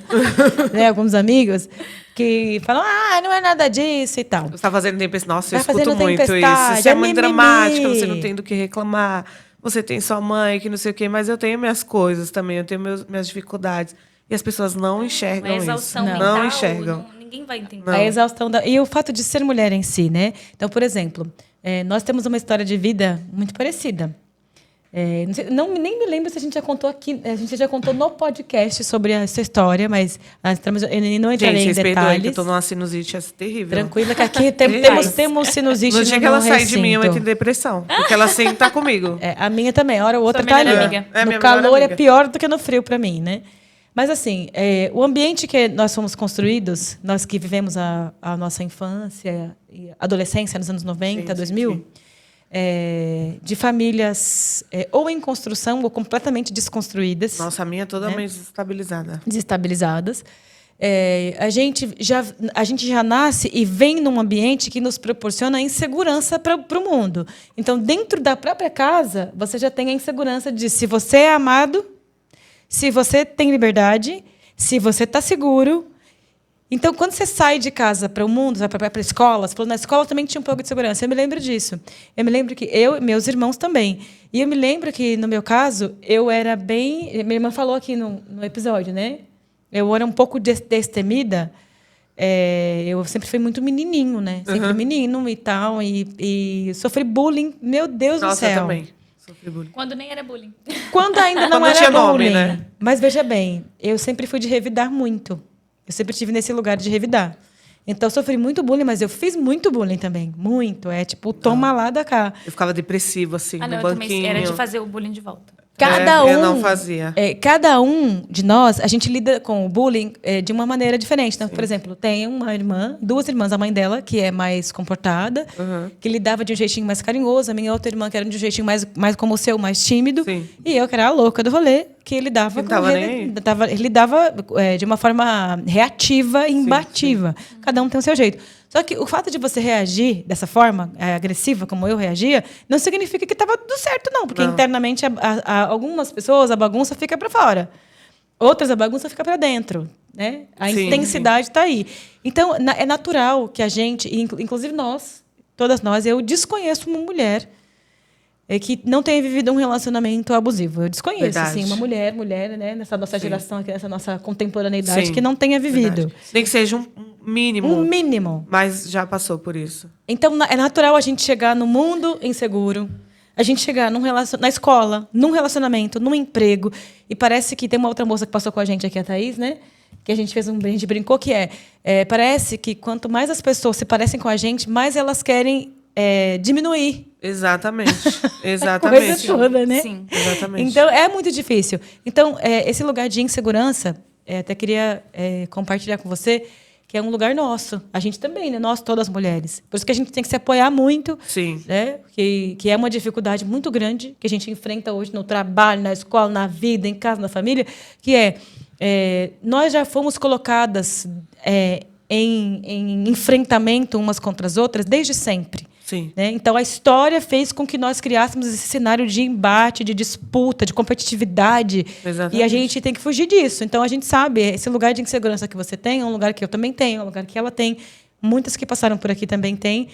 [SPEAKER 1] Né, alguns amigos que falam, não é nada disso e tal.
[SPEAKER 3] Você tá fazendo tempestade. Nossa, eu
[SPEAKER 1] Tá
[SPEAKER 3] escuto muito isso. Você é muito
[SPEAKER 1] mimimi.
[SPEAKER 3] dramática, você não tem do que reclamar. Você tem sua mãe, que não sei o quê. Mas eu tenho minhas coisas também, eu tenho minhas dificuldades. E as pessoas não enxergam isso.
[SPEAKER 2] A exaustão
[SPEAKER 3] não.
[SPEAKER 2] mental,
[SPEAKER 3] Não enxergam.
[SPEAKER 2] Ninguém vai entender.
[SPEAKER 1] A exaustão e o fato de ser mulher em si, né? Então, por exemplo, nós temos uma história de vida muito parecida. Nem me lembro se a gente já contou aqui. A gente já contou no podcast sobre essa história, mas eu não entrarei em detalhes.
[SPEAKER 3] Que eu tô numa sinusite terrível.
[SPEAKER 1] Tranquila, que aqui temos sinusite
[SPEAKER 3] no dia que ela sai de mim, eu entro em depressão. Porque ela sempre tá comigo.
[SPEAKER 1] A minha também. Hora ou outra
[SPEAKER 2] Sua
[SPEAKER 1] tá ali.
[SPEAKER 2] melhor amiga.
[SPEAKER 1] No calor é pior do que no frio para mim, né? Mas, assim, o ambiente que nós fomos construídos, nós que vivemos a nossa infância e adolescência nos anos 90, 2000, de famílias ou em construção ou completamente desconstruídas.
[SPEAKER 3] Nossa, a minha é totalmente desestabilizada.
[SPEAKER 1] Desestabilizadas. A gente já nasce e vem num ambiente que nos proporciona insegurança para o mundo. Então, dentro da própria casa, você já tem a insegurança de se você é amado, se você tem liberdade, se você está seguro. Então, quando você sai de casa para o mundo, vai para a escola, você falou, na escola também tinha um pouco de segurança. Eu me lembro disso. Eu me lembro que meus irmãos também. E eu me lembro que, no meu caso, eu era bem... Minha irmã falou aqui no episódio, né? Eu era um pouco destemida. Eu sempre fui muito menininho, né? Sempre menino e tal. E sofri bullying. Meu Deus do céu.
[SPEAKER 3] Nossa, eu também. Sofri bullying.
[SPEAKER 2] Quando nem era bullying.
[SPEAKER 1] Quando ainda não era
[SPEAKER 3] tinha
[SPEAKER 1] bullying.
[SPEAKER 3] nome, né?
[SPEAKER 1] Mas veja bem, eu sempre fui de revidar muito. Eu sempre estive nesse lugar de revidar. Então, eu sofri muito bullying, mas eu fiz muito bullying também. Muito. Toma lá da cá.
[SPEAKER 3] Eu ficava depressiva, assim, no
[SPEAKER 2] Eu
[SPEAKER 3] banquinho.
[SPEAKER 2] também era de fazer o bullying de volta.
[SPEAKER 3] Eu não fazia.
[SPEAKER 1] Cada um de nós, a gente lida com o bullying de uma maneira diferente. Então, por exemplo, tem uma irmã, 2 irmãs, a mãe dela, que é mais comportada, que lidava de um jeitinho mais carinhoso, a minha outra irmã, que era de um jeitinho mais como o seu, mais tímido,
[SPEAKER 3] Sim.
[SPEAKER 1] e eu, que era a louca do rolê, que lidava de uma forma reativa e imbativa. Sim. Cada um tem o seu jeito. Só que o fato de você reagir dessa forma, agressiva, como eu reagia, não significa que estava tudo certo, não. Porque internamente, algumas pessoas, a bagunça fica para fora. Outras, a bagunça fica para dentro. Né? A intensidade está aí. Então, é natural que a gente, inclusive nós, todas nós, eu desconheço uma mulher que não tenha vivido um relacionamento abusivo. Eu desconheço, assim, uma mulher, né, nessa nossa geração aqui, nessa nossa contemporaneidade, que não tenha vivido.
[SPEAKER 3] Verdade. Nem que seja um mínimo.
[SPEAKER 1] Um mínimo.
[SPEAKER 3] Mas já passou por isso.
[SPEAKER 1] Então, é natural a gente chegar no mundo inseguro, a gente chegar na escola, num relacionamento, num emprego, e parece que tem uma outra moça que passou com a gente aqui, a Thaís, né? Que a gente brincou, que parece que quanto mais as pessoas se parecem com a gente, mais elas querem diminuir.
[SPEAKER 3] Exatamente.
[SPEAKER 1] Coisa
[SPEAKER 3] Exatamente.
[SPEAKER 1] toda, né?
[SPEAKER 2] Sim.
[SPEAKER 3] Exatamente.
[SPEAKER 1] Então, é muito difícil. Então, esse lugar de insegurança, até queria compartilhar com você, que é um lugar nosso. A gente também, né? Nós, todas as mulheres. Por isso que a gente tem que se apoiar muito.
[SPEAKER 3] Sim.
[SPEAKER 1] Né? Que é uma dificuldade muito grande que a gente enfrenta hoje no trabalho, na escola, na vida, em casa, na família, que nós já fomos colocadas em enfrentamento umas contra as outras desde sempre.
[SPEAKER 3] Sim.
[SPEAKER 1] Né? Então, a história fez com que nós criássemos esse cenário de embate, de disputa, de competitividade.
[SPEAKER 3] Exatamente.
[SPEAKER 1] E a gente tem que fugir disso. Então, a gente sabe, esse lugar de insegurança que você tem é um lugar que eu também tenho, é um lugar que ela tem. Muitas que passaram por aqui também têm.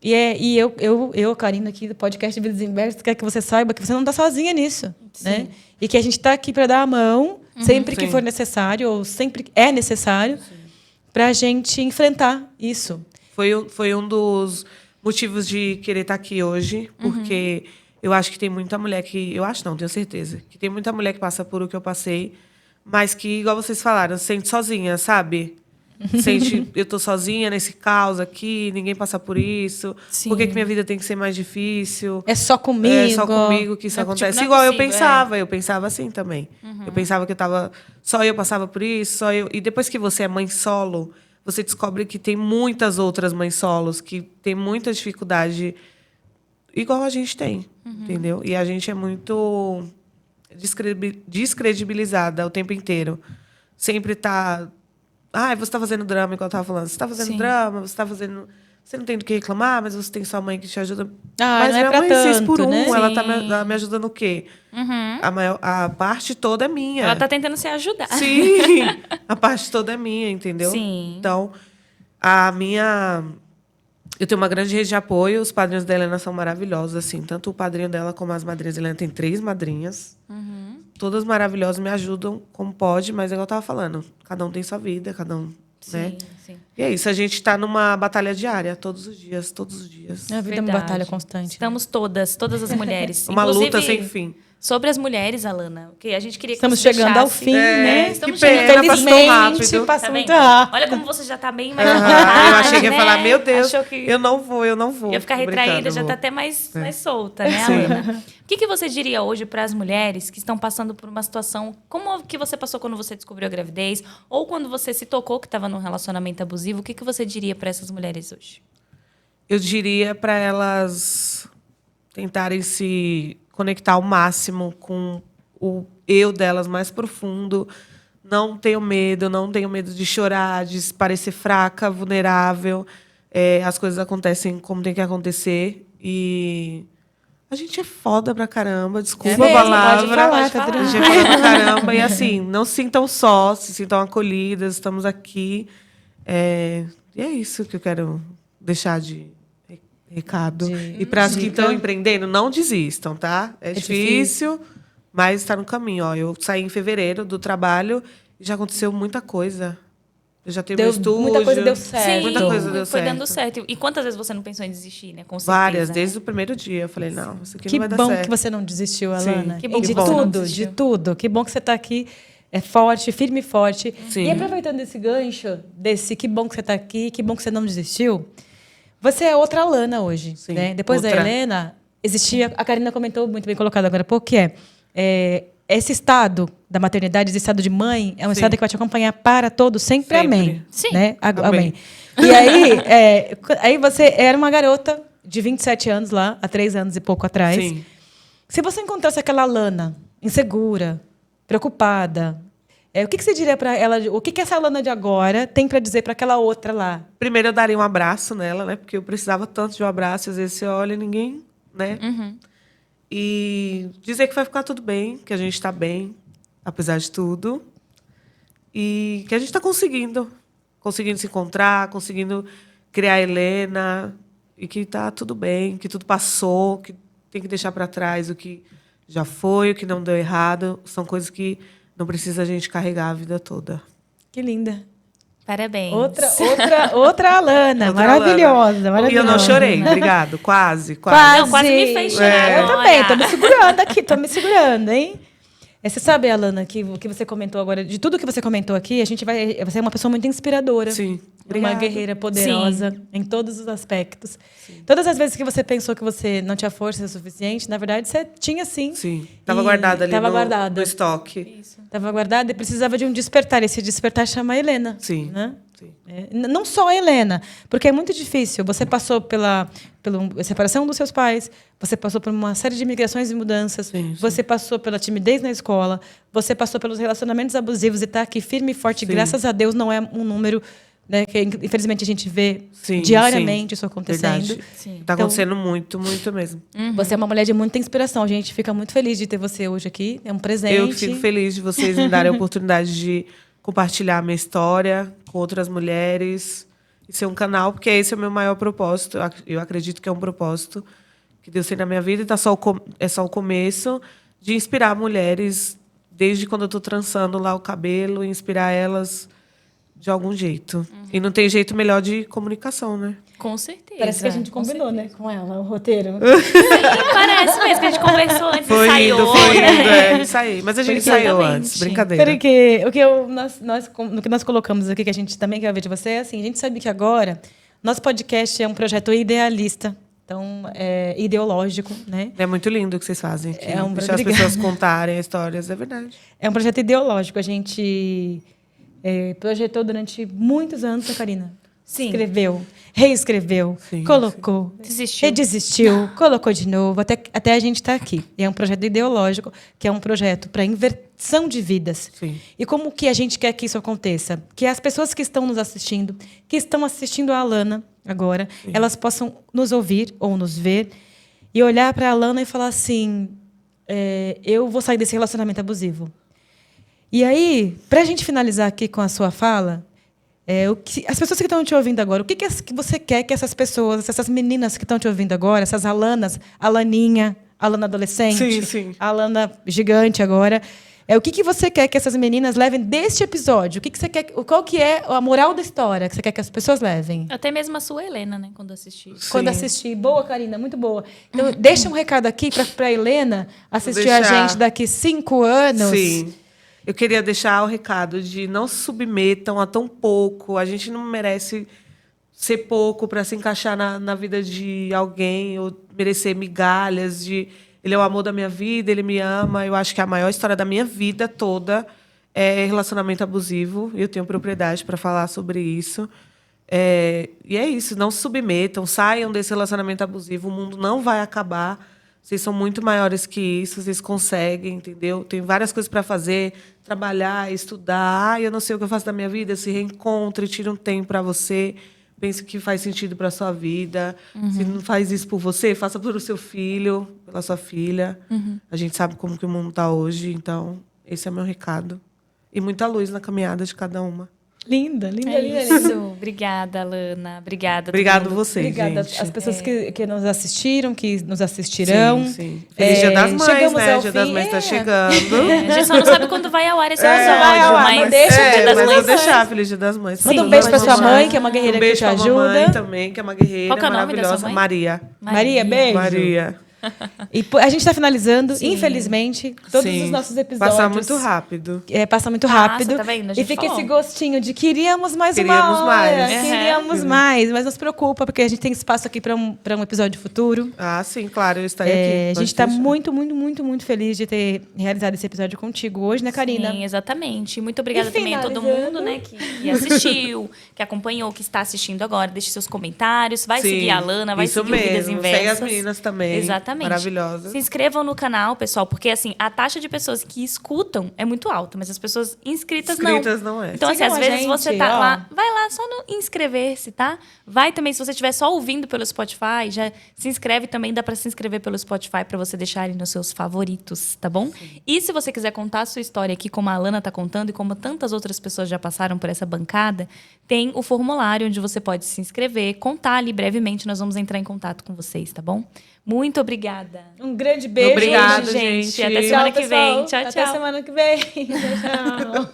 [SPEAKER 1] E eu, Karina, aqui do podcast Vidas Inversas, quero que você saiba que você não está sozinha nisso. Né? E que a gente está aqui para dar a mão, sempre que for necessário, ou sempre é necessário, para a gente enfrentar isso.
[SPEAKER 3] Foi um dos motivos de querer estar aqui hoje, porque eu acho que tem muita mulher que... Eu acho não, tenho certeza. Que tem muita mulher que passa por o que eu passei, mas que, igual vocês falaram, se sente sozinha, sabe? Sente, eu tô sozinha nesse caos aqui, ninguém passa por isso.
[SPEAKER 2] Sim.
[SPEAKER 3] Por que minha vida tem que ser mais difícil?
[SPEAKER 1] É só comigo.
[SPEAKER 3] É só comigo que isso acontece.
[SPEAKER 2] não é
[SPEAKER 3] Igual
[SPEAKER 2] possível,
[SPEAKER 3] eu pensava assim também. Eu pensava que só eu passava por isso, só eu. E depois que você é mãe solo, você descobre que tem muitas outras mães solos que tem muita dificuldade, igual a gente tem, entendeu? E a gente é muito descredibilizada o tempo inteiro. Sempre tá... você está fazendo drama, igual eu estava falando. Você está fazendo drama, você está fazendo... Você não tem do que reclamar, mas você tem sua mãe que te ajuda. Mas
[SPEAKER 1] não é
[SPEAKER 3] minha
[SPEAKER 1] pra
[SPEAKER 3] mãe,
[SPEAKER 1] tanto,
[SPEAKER 3] 6 por 1,
[SPEAKER 1] né?
[SPEAKER 3] ela
[SPEAKER 2] Sim.
[SPEAKER 3] tá me ajudando o quê? A parte toda é minha.
[SPEAKER 2] Ela tá tentando se ajudar.
[SPEAKER 3] Sim, a parte toda é minha, entendeu?
[SPEAKER 2] Sim.
[SPEAKER 3] Então, eu tenho uma grande rede de apoio. Os padrinhos da Helena são maravilhosos, assim. Tanto o padrinho dela como as madrinhas. A Helena tem 3 madrinhas. Todas maravilhosas, me ajudam como pode, mas é igual eu estava falando. Cada um tem sua vida, cada um... né?
[SPEAKER 2] Sim.
[SPEAKER 3] E é isso, a gente está numa batalha diária, todos os dias, todos os dias.
[SPEAKER 1] A vida é uma
[SPEAKER 2] Verdade.
[SPEAKER 1] batalha constante.
[SPEAKER 2] Estamos todas as mulheres.
[SPEAKER 3] Uma
[SPEAKER 2] Inclusive,
[SPEAKER 3] luta sem fim.
[SPEAKER 2] Sobre as mulheres, Alana, que a gente queria que
[SPEAKER 1] Estamos
[SPEAKER 2] você
[SPEAKER 1] chegando ao
[SPEAKER 2] deixasse-
[SPEAKER 1] fim, né?
[SPEAKER 2] Estamos
[SPEAKER 3] que pena,
[SPEAKER 2] chegando.
[SPEAKER 3] passou tão rápido.
[SPEAKER 1] Felizmente, passa
[SPEAKER 2] Tá
[SPEAKER 1] muito
[SPEAKER 2] vendo?
[SPEAKER 1] rápido.
[SPEAKER 2] Olha como você já tá bem mais
[SPEAKER 3] Eu achei que ia
[SPEAKER 2] né?
[SPEAKER 3] falar, meu Deus,
[SPEAKER 2] Achou que
[SPEAKER 3] eu não vou.
[SPEAKER 2] ia ficar
[SPEAKER 3] Tô
[SPEAKER 2] retraída,
[SPEAKER 3] brincando,
[SPEAKER 2] já
[SPEAKER 3] vou.
[SPEAKER 2] tá até mais solta, né,
[SPEAKER 3] Sim.
[SPEAKER 2] Alana? O que você diria hoje para as mulheres que estão passando por uma situação como que você passou quando você descobriu a gravidez ou quando você se tocou que estava num relacionamento abusivo? O que você diria para essas mulheres hoje?
[SPEAKER 3] Eu diria para elas tentarem se conectar ao máximo com o eu delas mais profundo. Não tenho medo de chorar, de parecer fraca, vulnerável. As coisas acontecem como tem que acontecer. E a gente é foda pra caramba, desculpa
[SPEAKER 1] mesmo,
[SPEAKER 3] a palavra.
[SPEAKER 1] pode falar,
[SPEAKER 2] tá
[SPEAKER 3] A
[SPEAKER 2] tudo
[SPEAKER 3] gente é foda pra caramba. E assim, não se sintam só, se sintam acolhidas, estamos aqui. E é isso que eu quero deixar de recado. E para as que
[SPEAKER 1] dica.
[SPEAKER 3] estão empreendendo, não desistam, tá? É difícil, mas está no caminho. Ó, eu saí em fevereiro do trabalho e já aconteceu muita coisa. Eu já tenho meu estúdio.
[SPEAKER 1] Muita coisa deu certo.
[SPEAKER 2] Sim,
[SPEAKER 3] Muita coisa deu
[SPEAKER 2] foi
[SPEAKER 3] certo.
[SPEAKER 2] dando certo. E quantas vezes você não pensou em desistir, né? Com certeza,
[SPEAKER 3] Várias,
[SPEAKER 2] né?
[SPEAKER 3] desde o primeiro dia. Eu falei, não, isso aqui
[SPEAKER 1] Que
[SPEAKER 3] não vai dar
[SPEAKER 1] bom
[SPEAKER 3] certo.
[SPEAKER 1] que você não desistiu,
[SPEAKER 3] Sim.
[SPEAKER 1] Alana.
[SPEAKER 2] Que bom
[SPEAKER 1] E
[SPEAKER 2] que
[SPEAKER 1] de
[SPEAKER 2] você não
[SPEAKER 1] tudo,
[SPEAKER 2] desistiu.
[SPEAKER 1] de tudo. Que bom que você está aqui, forte, firme e forte.
[SPEAKER 3] Sim.
[SPEAKER 1] E aproveitando esse gancho, que bom que você está aqui, que bom que você não desistiu, você é outra Alana hoje.
[SPEAKER 3] Sim,
[SPEAKER 1] Né? Depois da
[SPEAKER 3] outra.
[SPEAKER 1] Helena, existia... A Karina comentou muito bem colocado agora há pouco, que esse estado da maternidade, esse estado de mãe, é um
[SPEAKER 3] Sim.
[SPEAKER 1] estado que vai te acompanhar para todos, sempre.
[SPEAKER 3] Sempre.
[SPEAKER 1] Amém.
[SPEAKER 2] Sim.
[SPEAKER 1] Né?
[SPEAKER 3] Amém.
[SPEAKER 1] Amém. E aí você era uma garota de 27 anos lá, há 3 anos e pouco atrás.
[SPEAKER 3] Sim.
[SPEAKER 1] Se você encontrasse aquela Alana insegura, preocupada, o que você diria para ela? O que essa Alana de agora tem para dizer para aquela outra lá?
[SPEAKER 3] Primeiro eu daria um abraço nela, né? Porque eu precisava tanto de um abraço. Às vezes você olha e ninguém, né? E dizer que vai ficar tudo bem, que a gente está bem, apesar de tudo. E que a gente está conseguindo se encontrar, conseguindo criar a Helena. E que está tudo bem, que tudo passou, que tem que deixar para trás o que já foi, o que não deu errado. São coisas que não precisa a gente carregar a vida toda.
[SPEAKER 1] Que linda.
[SPEAKER 2] Parabéns.
[SPEAKER 1] Outra Alana,
[SPEAKER 3] Outra
[SPEAKER 1] maravilhosa,
[SPEAKER 3] Alana.
[SPEAKER 1] maravilhosa.
[SPEAKER 3] E eu não chorei, obrigado. Quase.
[SPEAKER 2] Não, quase me fez chorar
[SPEAKER 1] Eu
[SPEAKER 2] agora.
[SPEAKER 1] também, tô me segurando aqui, tô me segurando, hein? Você sabe, Alana, que o que você comentou agora, de tudo que você comentou aqui, você é uma pessoa muito inspiradora.
[SPEAKER 3] Sim.
[SPEAKER 1] Uma guerreira poderosa em todos os aspectos. Todas as vezes que você pensou que você não tinha força suficiente, na verdade, você tinha sim.
[SPEAKER 3] Sim. Estava guardada ali no estoque.
[SPEAKER 1] Estava guardada e precisava de um despertar. Esse despertar chama a Helena.
[SPEAKER 3] Sim.
[SPEAKER 1] Né? Não só a Helena, porque é muito difícil. Você passou pela separação dos seus pais, você passou por uma série de migrações e mudanças,
[SPEAKER 3] Sim.
[SPEAKER 1] Você passou pela timidez na escola, você passou pelos relacionamentos abusivos e está aqui firme e forte.
[SPEAKER 3] Sim. Graças
[SPEAKER 1] a Deus não é um número, né, que infelizmente a gente vê diariamente isso acontecendo.
[SPEAKER 3] Está acontecendo muito, muito mesmo.
[SPEAKER 1] Você é uma mulher de muita inspiração. A gente fica muito feliz de ter você hoje aqui. É um presente.
[SPEAKER 3] Eu fico feliz de vocês me darem a oportunidade de compartilhar a minha história com outras mulheres e ser um canal, porque esse é o meu maior propósito. Eu acredito que é um propósito que Deus tem na minha vida e é só o começo de inspirar mulheres desde quando eu estou trançando lá o cabelo, inspirar elas de algum jeito. E não tem jeito melhor de comunicação, né?
[SPEAKER 2] Com certeza.
[SPEAKER 1] Parece que a gente combinou, né, com ela, o roteiro.
[SPEAKER 2] Sim, parece mesmo que a gente conversou antes, ensaiou.
[SPEAKER 3] Foi indo, ensaiei. Mas a gente ensaiou antes, brincadeira.
[SPEAKER 1] Porque no que nós colocamos aqui, que a gente também quer ver de você, é assim, a gente sabe que agora, nosso podcast é um projeto idealista. Então, é ideológico, né?
[SPEAKER 3] É muito lindo o que vocês fazem aqui. Deixar as pessoas contarem histórias, é verdade.
[SPEAKER 1] É um projeto ideológico. A gente projetou durante muitos anos, né, Karina?
[SPEAKER 2] Sim.
[SPEAKER 1] Escreveu, reescreveu, colocou, redesistiu, colocou de novo, até a gente estar aqui. E é um projeto ideológico, que é um projeto para inversão de vidas.
[SPEAKER 3] Sim.
[SPEAKER 1] E como que a gente quer que isso aconteça? Que as pessoas que estão nos assistindo, que estão assistindo a Alana agora, elas possam nos ouvir ou nos ver e olhar para a Alana e falar assim, eu vou sair desse relacionamento abusivo. E aí, para a gente finalizar aqui com a sua fala, as pessoas que estão te ouvindo agora, o que você quer que essas pessoas, essas meninas que estão te ouvindo agora, essas Alanas, Alaninha, Alana adolescente, Alana gigante agora, o que você quer que essas meninas levem deste episódio? O que você quer? Qual que é a moral da história que você quer que as pessoas levem?
[SPEAKER 2] Até mesmo a sua Helena, né, quando assistir.
[SPEAKER 1] Quando assistir. Boa, Karina, muito boa. Então, deixa um recado aqui para a Helena assistir a gente daqui 5 anos.
[SPEAKER 3] Sim. Eu queria deixar o recado de não se submetam a tão pouco. A gente não merece ser pouco para se encaixar na vida de alguém ou merecer migalhas de ele é o amor da minha vida, ele me ama. Eu acho que a maior história da minha vida toda é relacionamento abusivo. E eu tenho propriedade para falar sobre isso. E é isso, não se submetam, saiam desse relacionamento abusivo. O mundo não vai acabar. Vocês são muito maiores que isso, vocês conseguem, entendeu? Tem várias coisas para fazer, trabalhar, estudar. Eu não sei o que eu faço da minha vida. Se reencontre, tire um tempo para você. Pense que faz sentido para a sua vida. Se não faz isso por você, faça pelo seu filho, pela sua filha. A gente sabe como que o mundo está hoje, então esse é o meu recado. E muita luz na caminhada de cada uma.
[SPEAKER 1] Linda, linda, linda.
[SPEAKER 2] Isso. Obrigada, Alana. Obrigada.
[SPEAKER 3] Obrigado a vocês,
[SPEAKER 1] Obrigada
[SPEAKER 3] gente.
[SPEAKER 1] às pessoas que nos assistiram, que nos assistirão.
[SPEAKER 3] Sim. Feliz Dia das Mães, né? Dia das Mães está chegando.
[SPEAKER 2] A gente só não sabe quando vai ao ar esse episódio, mas
[SPEAKER 1] deixa o Dia das
[SPEAKER 3] mas
[SPEAKER 1] Mães.
[SPEAKER 3] vou deixar Feliz Dia das Mães.
[SPEAKER 1] Manda um beijo para sua mãe, que é uma guerreira que te ajuda.
[SPEAKER 3] Um beijo pra mamãe também, que é uma guerreira
[SPEAKER 2] Qual que é o nome da
[SPEAKER 3] maravilhosa.
[SPEAKER 2] sua mãe?
[SPEAKER 3] Maria.
[SPEAKER 1] Maria, beijo.
[SPEAKER 3] Maria.
[SPEAKER 1] E a gente está finalizando, infelizmente, todos os nossos episódios.
[SPEAKER 3] Passa muito rápido.
[SPEAKER 1] Passa muito rápido.
[SPEAKER 2] Tá vendo?
[SPEAKER 1] E fica esse gostinho de queríamos mais uma hora.
[SPEAKER 3] Mais.
[SPEAKER 1] Queríamos mais. Mas não se preocupa, porque a gente tem espaço aqui para um episódio futuro.
[SPEAKER 3] Ah, sim, claro, eu estarei aqui.
[SPEAKER 1] A gente está muito, muito, muito, muito feliz de ter realizado esse episódio contigo hoje, né, Karina?
[SPEAKER 2] Sim, exatamente. Muito obrigada também a todo mundo, né, que assistiu, que acompanhou, que está assistindo agora. Deixe seus comentários. Vai seguir a Alana, vai seguir o Vidas Inversas.
[SPEAKER 3] Segue as meninas também.
[SPEAKER 2] Exatamente.
[SPEAKER 3] Maravilhosas.
[SPEAKER 2] Se inscrevam no canal, pessoal, porque assim, a taxa de pessoas que escutam é muito alta, mas as pessoas inscritas
[SPEAKER 3] não é.
[SPEAKER 2] Então, assim,
[SPEAKER 1] Sigam
[SPEAKER 2] às
[SPEAKER 1] a
[SPEAKER 2] vezes
[SPEAKER 1] gente,
[SPEAKER 2] você tá lá, vai lá só no inscrever-se, tá? Vai também, se você estiver só ouvindo pelo Spotify, já se inscreve também, dá para se inscrever pelo Spotify para você deixar ali nos seus favoritos, tá bom? Sim. E se você quiser contar a sua história aqui, como a Alana tá contando e como tantas outras pessoas já passaram por essa bancada, tem o formulário onde você pode se inscrever, contar ali brevemente, nós vamos entrar em contato com vocês, tá bom? Muito obrigada.
[SPEAKER 1] Um grande beijo.
[SPEAKER 3] Obrigado,
[SPEAKER 2] gente.
[SPEAKER 3] gente.
[SPEAKER 2] Até semana que vem. Tchau, tchau.
[SPEAKER 1] Até semana que vem. Tchau, tchau.